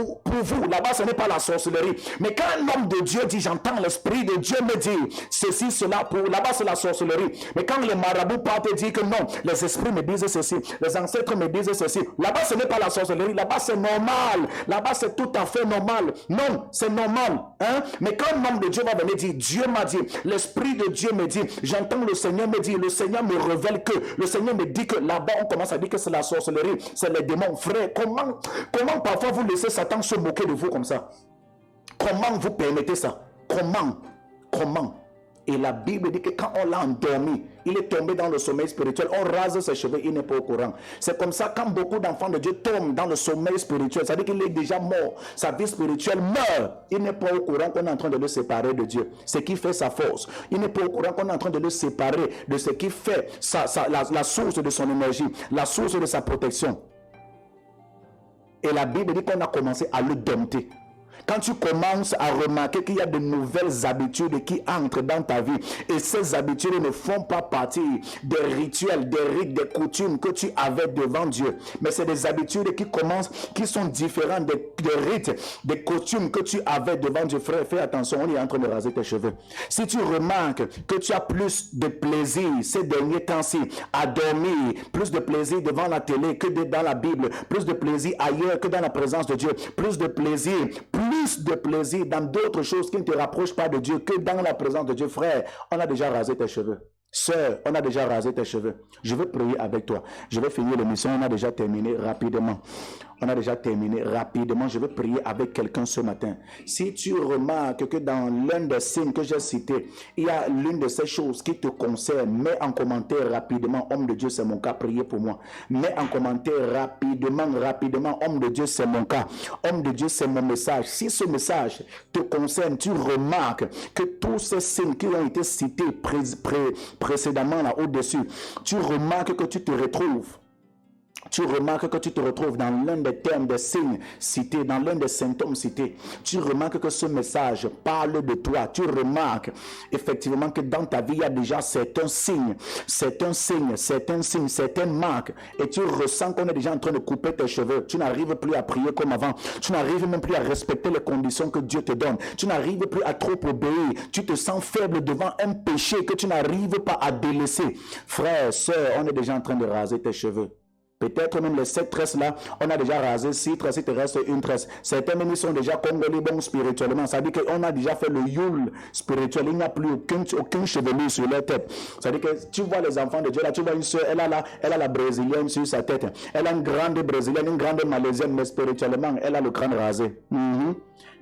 Speaker 1: vous, là-bas ce n'est pas la sorcellerie. Mais quand un homme de Dieu dit, j'entends l'esprit de Dieu me dire, ceci, cela, pour là-bas c'est la sorcellerie. Mais quand les marabouts partent et disent que non, les esprits me disent ceci, les ancêtres me disent ceci, là-bas ce n'est pas la sorcellerie, là-bas c'est normal, là-bas c'est tout à fait normal. Non, c'est normal, hein? Mais quand un homme de Dieu va venir dire, Dieu m'a dit, l'esprit de Dieu me dit, j'entends le Seigneur me dire, le Seigneur me révèle que, le Seigneur me dit que, là-bas on commence à dire que c'est la sorcellerie, c'est les démons. Frère, comment parfois vous laissez Satan se moquer de vous comme ça? Comment vous permettez ça? Comment? Et la Bible dit que quand on l'a endormi, il est tombé dans le sommeil spirituel, on rase ses cheveux, il n'est pas au courant. C'est comme ça quand beaucoup d'enfants de Dieu tombent dans le sommeil spirituel, ça veut dire qu'il est déjà mort, sa vie spirituelle meurt. Il n'est pas au courant qu'on est en train de le séparer de Dieu, ce qui fait sa force. Il n'est pas au courant qu'on est en train de le séparer de ce qui fait la source de son énergie, la source de sa protection. Et la Bible dit qu'on a commencé à le dompter. Quand tu commences à remarquer qu'il y a de nouvelles habitudes qui entrent dans ta vie et ces habitudes ne font pas partie des rituels, des rites, des coutumes que tu avais devant Dieu, mais c'est des habitudes qui sont différentes des rites, des coutumes que tu avais devant Dieu. Frère, fais attention, on est en train de raser tes cheveux. Si tu remarques que tu as plus de plaisir ces derniers temps-ci à dormir, plus de plaisir devant la télé que dans la Bible, plus de plaisir ailleurs que dans la présence de Dieu, plus de plaisir dans d'autres choses qui ne te rapprochent pas de Dieu que dans la présence de Dieu, frère, on a déjà rasé tes cheveux. Sœur, on a déjà rasé tes cheveux. Je veux prier avec toi. Je vais finir l'émission, on a déjà terminé rapidement. On a déjà terminé. Rapidement, je veux prier avec quelqu'un ce matin. Si tu remarques que dans l'un des signes que j'ai cités, il y a l'une de ces choses qui te concerne, mets en commentaire rapidement, homme de Dieu, c'est mon cas, priez pour moi. Mets en commentaire rapidement, homme de Dieu, c'est mon cas. Homme de Dieu, c'est mon message. Si ce message te concerne, tu remarques que tous ces signes qui ont été cités précédemment là au-dessus, tu remarques que tu te retrouves. Tu remarques que tu te retrouves dans l'un des termes, des signes cités, dans l'un des symptômes cités. Tu remarques que ce message parle de toi. Tu remarques effectivement que dans ta vie, il y a déjà certains signes, certaines marques. Et tu ressens qu'on est déjà en train de couper tes cheveux. Tu n'arrives plus à prier comme avant. Tu n'arrives même plus à respecter les conditions que Dieu te donne. Tu n'arrives plus à trop obéir. Tu te sens faible devant un péché que tu n'arrives pas à délaisser. Frère, sœur, on est déjà en train de raser tes cheveux. Peut-être même les 7 tresses là, on a déjà rasé 6 tresses, il te reste une tresse. Certains même sont déjà congolais bons spirituellement. Ça veut dire qu'on a déjà fait le youl spirituel. Il n'y a plus aucun chevelu sur leur tête. Ça veut dire que tu vois les enfants de Dieu là, tu vois une soeur, elle a la brésilienne sur sa tête. Elle a une grande brésilienne, une grande malaisienne, mais spirituellement, elle a le crâne rasé.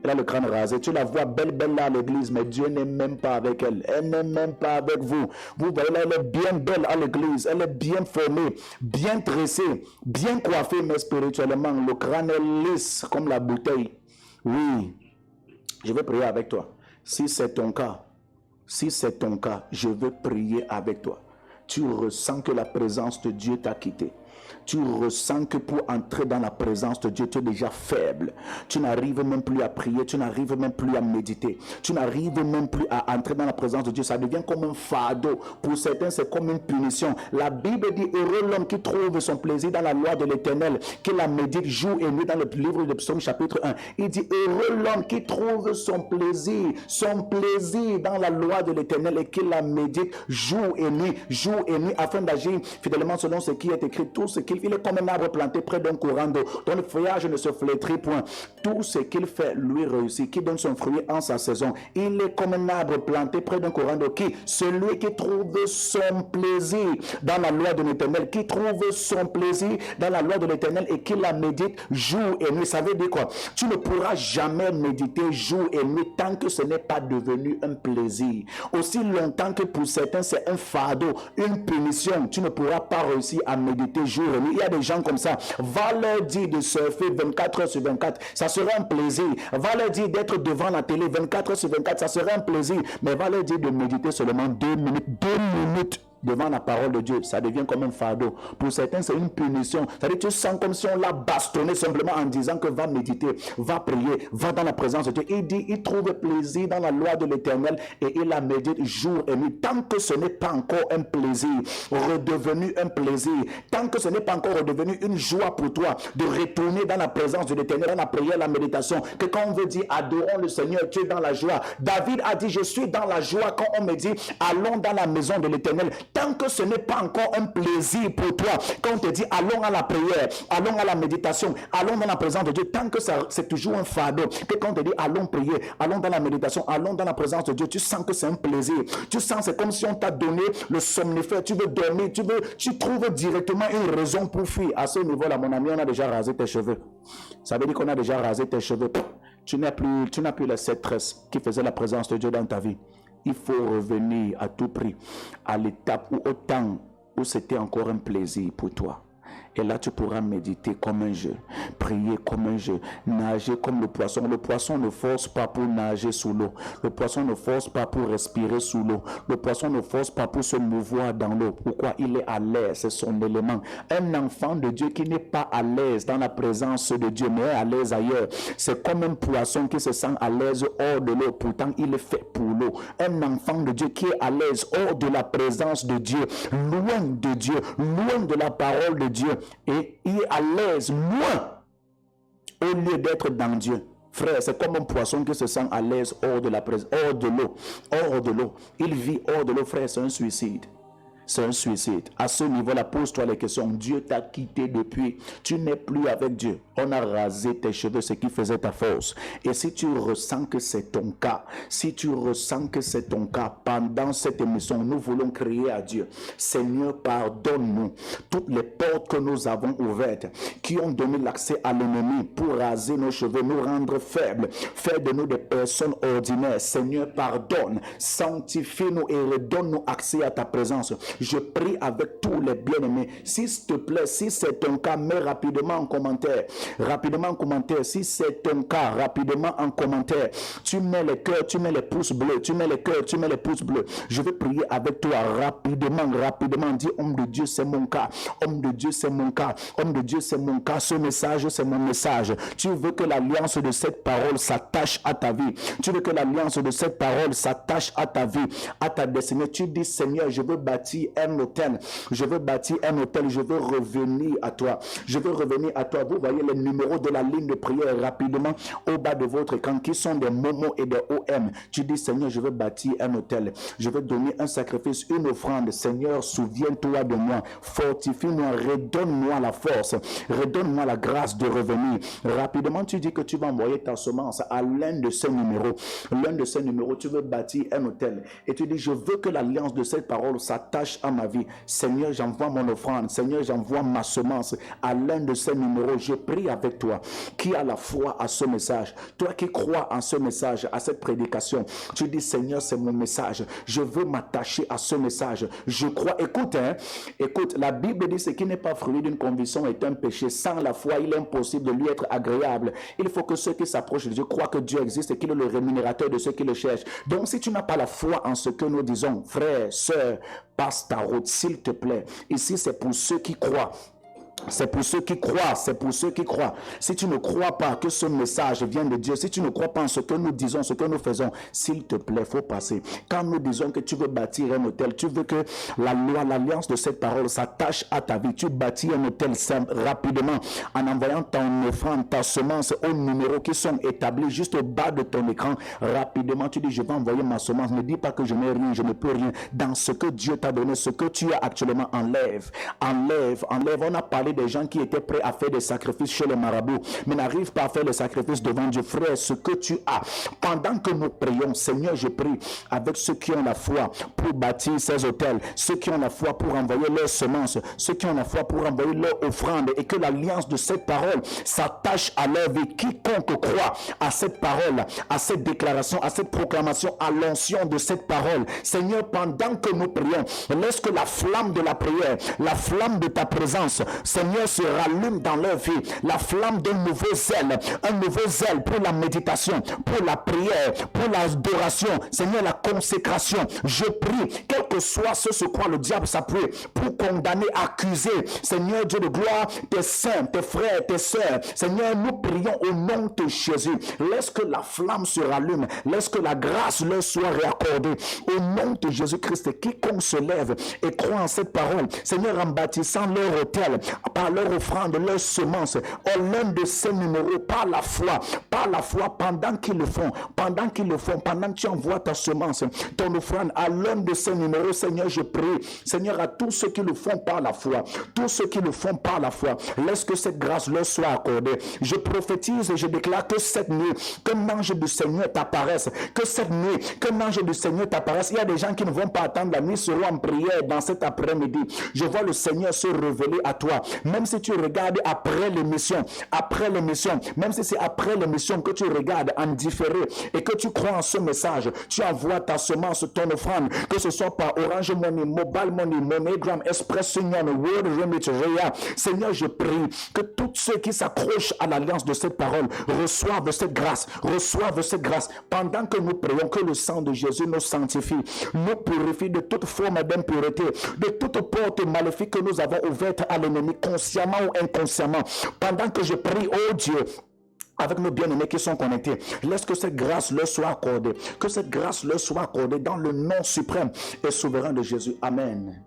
Speaker 1: Elle a le crâne rasé. Tu la vois belle là à l'église, mais Dieu n'est même pas avec elle. Elle n'est même pas avec vous. Vous voyez là, elle est bien belle à l'église. Elle est bien formée, bien tressée, bien coiffée, mais spirituellement, le crâne est lisse comme la bouteille. Oui, je vais prier avec toi. Si c'est ton cas, je veux prier avec toi. Tu ressens que la présence de Dieu t'a quitté. Tu ressens que pour entrer dans la présence de Dieu, tu es déjà faible. Tu n'arrives même plus à prier, tu n'arrives même plus à méditer. Tu n'arrives même plus à entrer dans la présence de Dieu. Ça devient comme un fardeau. Pour certains, c'est comme une punition. La Bible dit, heureux l'homme qui trouve son plaisir dans la loi de l'Éternel, qui la médite jour et nuit dans le livre de Psaume chapitre 1. Il dit, heureux l'homme qui trouve son plaisir dans la loi de l'Éternel et qui la médite jour et nuit, afin d'agir fidèlement selon ce qui est écrit. Tout ce qu'il fait, il est comme un arbre planté près d'un courant d'eau, dont le feuillage ne se flétrit point. Tout ce qu'il fait lui réussit, qui donne son fruit en sa saison. Il est comme un arbre planté près d'un courant d'eau, celui qui trouve son plaisir dans la loi de l'Éternel, qui trouve son plaisir dans la loi de l'Éternel et qui la médite jour et nuit. Ça veut dire quoi? Tu ne pourras jamais méditer jour et nuit tant que ce n'est pas devenu un plaisir. Aussi longtemps que pour certains c'est un fardeau, une punition, tu ne pourras pas réussir à méditer jour et nuit. Il y a des gens comme ça. Va leur dire de surfer 24 heures sur 24, ça sera un plaisir. Va leur dire d'être devant la télé 24 heures sur 24, ça sera un plaisir. Mais va leur dire de méditer seulement 2 minutes devant la parole de Dieu, ça devient comme un fardeau. Pour certains, c'est une punition. C'est-à-dire que tu sens comme si on l'a bastonné simplement en disant que va méditer, va prier, va dans la présence de Dieu. Il dit, il trouve plaisir dans la loi de l'Éternel et il la médite jour et nuit. Tant que ce n'est pas encore un plaisir redevenu un plaisir, tant que ce n'est pas encore redevenu une joie pour toi de retourner dans la présence de l'Éternel, dans la prière, la méditation, que quand on veut dire adorons le Seigneur, tu es dans la joie. David a dit, je suis dans la joie quand on me dit allons dans la maison de l'Éternel. Tant que ce n'est pas encore un plaisir pour toi, quand on te dit allons à la prière, allons à la méditation, allons dans la présence de Dieu, tant que c'est toujours un fardeau, que quand on te dit allons prier, allons dans la méditation, allons dans la présence de Dieu, tu sens que c'est un plaisir. Tu sens, c'est comme si on t'a donné le somnifère, tu veux dormir, tu trouves directement une raison pour fuir. À ce niveau-là, mon ami, on a déjà rasé tes cheveux. Ça veut dire qu'on a déjà rasé tes cheveux. Tu n'as plus les 7 tresses qui faisaient la présence de Dieu dans ta vie. Il faut revenir à tout prix à l'étape où au temps où c'était encore un plaisir pour toi. Et là, tu pourras méditer comme un jeu, prier comme un jeu, nager comme le poisson. Le poisson ne force pas pour nager sous l'eau. Le poisson ne force pas pour respirer sous l'eau. Le poisson ne force pas pour se mouvoir dans l'eau. Pourquoi? Il est à l'aise, c'est son élément. Un enfant de Dieu qui n'est pas à l'aise dans la présence de Dieu, mais est à l'aise ailleurs. C'est comme un poisson qui se sent à l'aise hors de l'eau. Pourtant, il est fait pour l'eau. Un enfant de Dieu qui est à l'aise hors de la présence de Dieu, loin de Dieu, loin de la parole de Dieu. Et il est à l'aise loin au lieu d'être dans Dieu. Frère, c'est comme un poisson qui se sent à l'aise hors de la présence, hors de l'eau. Il vit hors de l'eau, frère, c'est un suicide. c'est un suicide. À ce niveau-là, pose-toi les questions. Dieu t'a quitté depuis. Tu n'es plus avec Dieu. On a rasé tes cheveux, ce qui faisait ta force. Et si tu ressens que c'est ton cas, si tu ressens que c'est ton cas, pendant cette émission, nous voulons crier à Dieu. Seigneur, pardonne-nous toutes les portes que nous avons ouvertes, qui ont donné l'accès à l'ennemi pour raser nos cheveux, nous rendre faibles, faire de nous des personnes ordinaires. Seigneur, pardonne, sanctifie-nous et redonne-nous accès à ta présence. Je prie avec tous les bien-aimés. S'il te plaît, si c'est ton cas, mets rapidement en commentaire. Rapidement en commentaire. Si c'est ton cas, rapidement en commentaire. Tu mets les cœurs, tu mets les pouces bleus. Tu mets les cœurs, tu mets les pouces bleus. Je vais prier avec toi rapidement, rapidement. Dis, homme de Dieu, c'est mon cas. Homme de Dieu, c'est mon cas. Homme de Dieu, c'est mon cas. Ce message, c'est mon message. Tu veux que l'alliance de cette parole s'attache à ta vie. Tu veux que l'alliance de cette parole s'attache à ta vie, à ta destinée. Tu dis, Seigneur, je veux bâtir un hôtel. Je veux bâtir un hôtel. Je veux revenir à toi. Je veux revenir à toi. Vous voyez les numéros de la ligne de prière rapidement au bas de votre écran qui sont des Momo et des OM. Tu dis, Seigneur, je veux bâtir un hôtel. Je veux donner un sacrifice, une offrande. Seigneur, souviens-toi de moi. Fortifie-moi. Redonne-moi la force. Redonne-moi la grâce de revenir. Rapidement, tu dis que tu vas envoyer ta semence à l'un de ces numéros. L'un de ces numéros, tu veux bâtir un hôtel. Et tu dis, je veux que l'alliance de cette parole s'attache à ma vie. Seigneur, j'envoie mon offrande. Seigneur, j'envoie ma semence à l'un de ces numéros. Je prie avec toi qui a la foi à ce message. Toi qui crois en ce message, à cette prédication. Tu dis, Seigneur, c'est mon message. Je veux m'attacher à ce message. Je crois. Écoute, écoute, la Bible dit, ce qui n'est pas fruit d'une conviction est un péché. Sans la foi, il est impossible de lui être agréable. Il faut que ceux qui s'approchent de Dieu croient que Dieu existe et qu'il est le rémunérateur de ceux qui le cherchent. Donc, si tu n'as pas la foi en ce que nous disons, frère, sœur, passe ta route, s'il te plaît. Ici, c'est pour ceux qui croient. C'est pour ceux qui croient, c'est pour ceux qui croient. Si tu ne crois pas que ce message vient de Dieu, si tu ne crois pas en ce que nous disons, ce que nous faisons, s'il te plaît, faut passer. Quand nous disons que tu veux bâtir un hôtel, tu veux que la loi, l'alliance de cette parole s'attache à ta vie. Tu bâtis un hôtel simple, rapidement, en envoyant ton offrande, ta semence aux numéros qui sont établis juste au bas de ton écran. Rapidement, tu dis, je vais envoyer ma semence. Ne dis pas que je n'ai rien, je ne peux rien. Dans ce que Dieu t'a donné, ce que tu as actuellement, enlève. Enlève, enlève. On a parlé des gens qui étaient prêts à faire des sacrifices chez les marabouts, mais n'arrivent pas à faire les sacrifices devant Dieu. Frère, ce que tu as, pendant que nous prions, Seigneur, je prie avec ceux qui ont la foi pour bâtir ces hôtels, ceux qui ont la foi pour envoyer leurs semences, ceux qui ont la foi pour envoyer leurs offrandes, et que l'alliance de cette parole s'attache à leur vie. Quiconque croit à cette parole, à cette déclaration, à cette proclamation, à l'onction de cette parole, Seigneur, pendant que nous prions, laisse que la flamme de la prière, la flamme de ta présence, Seigneur, se rallume dans leur vie, la flamme d'un nouveau zèle pour la méditation, pour la prière, pour l'adoration, Seigneur, la consécration. Je prie, quel que soit ce sur quoi le diable s'appuie pour condamner, accuser, Seigneur Dieu de gloire, tes saints, tes frères, tes sœurs, Seigneur, nous prions au nom de Jésus. Laisse que la flamme se rallume, laisse que la grâce leur soit réaccordée au nom de Jésus-Christ. Quiconque se lève et croit en cette parole, Seigneur, en bâtissant leur hôtel, par leur offrande, leur semence, au l'un de ces numéros, par la foi, pendant qu'ils le font, pendant que tu envoies ta semence, ton offrande à l'un de ces numéros, Seigneur, je prie, Seigneur, à tous ceux qui le font par la foi, laisse que cette grâce leur soit accordée. Je prophétise et je déclare que cette nuit, qu'un ange du Seigneur t'apparaisse, Il y a des gens qui ne vont pas attendre la nuit, seront en prière dans cet après-midi. Je vois le Seigneur se révéler à toi. Même si tu regardes après l'émission, même si c'est après l'émission que tu regardes en différé et que tu crois en ce message, tu envoies ta semence, ton offrande, que ce soit par Orange Money, Mobile Money, MoneyGram, Express Union, World Remit, Rea. Seigneur, je prie que tous ceux qui s'accrochent à l'alliance de cette parole reçoivent cette grâce, pendant que nous prions, que le sang de Jésus nous sanctifie, nous purifie de toute forme d'impureté, de toute porte maléfique que nous avons ouverte à l'ennemi, consciemment ou inconsciemment. Pendant que je prie, oh Dieu, avec nos bien-aimés qui sont connectés, laisse que cette grâce leur soit accordée, dans le nom suprême et souverain de Jésus. Amen.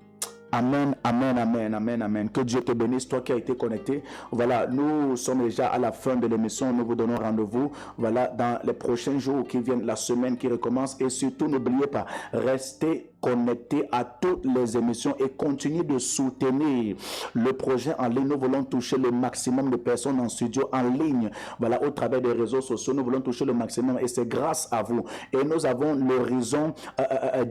Speaker 1: Amen, amen, amen, amen, amen. Que Dieu te bénisse, toi qui as été connecté. Voilà, nous sommes déjà à la fin de l'émission. Nous vous donnons rendez-vous, voilà, dans les prochains jours qui viennent, la semaine qui recommence. Et surtout, n'oubliez pas, restez connecter à toutes les émissions et continuer de soutenir le projet en ligne. Nous voulons toucher le maximum de personnes en studio, en ligne, voilà, au travers des réseaux sociaux. Nous voulons toucher le maximum et c'est grâce à vous. Et nous avons l'horizon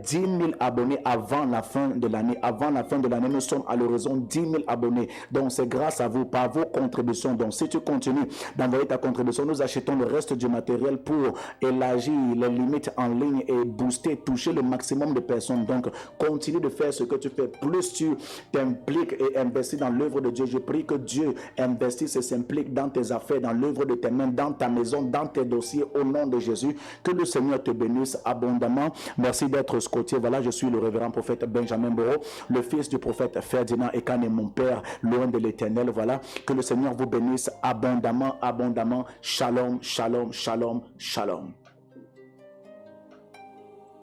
Speaker 1: 10 000 abonnés avant la fin de l'année. Avant la fin de l'année, nous sommes à l'horizon 10 000 abonnés. Donc, c'est grâce à vous, par vos contributions. Donc, si tu continues d'envoyer ta contribution, nous achetons le reste du matériel pour élargir les limites en ligne et booster, toucher le maximum de personnes. Donc, continue de faire ce que tu fais. Plus tu t'impliques et investis dans l'œuvre de Dieu, je prie que Dieu investisse et s'implique dans tes affaires, dans l'œuvre de tes mains, dans ta maison, dans tes dossiers, au nom de Jésus. Que le Seigneur te bénisse abondamment. Merci d'être scotier. Voilà, je suis le révérend prophète Benjamin Boro, le fils du prophète Ferdinand Ekan et mon père, loin de l'Éternel. Voilà, que le Seigneur vous bénisse abondamment, abondamment. Shalom, shalom, shalom, shalom.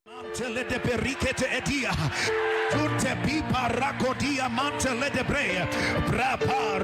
Speaker 2: Mantele de berikete edia, tunte pipa rakodia mantele de bre, brapa.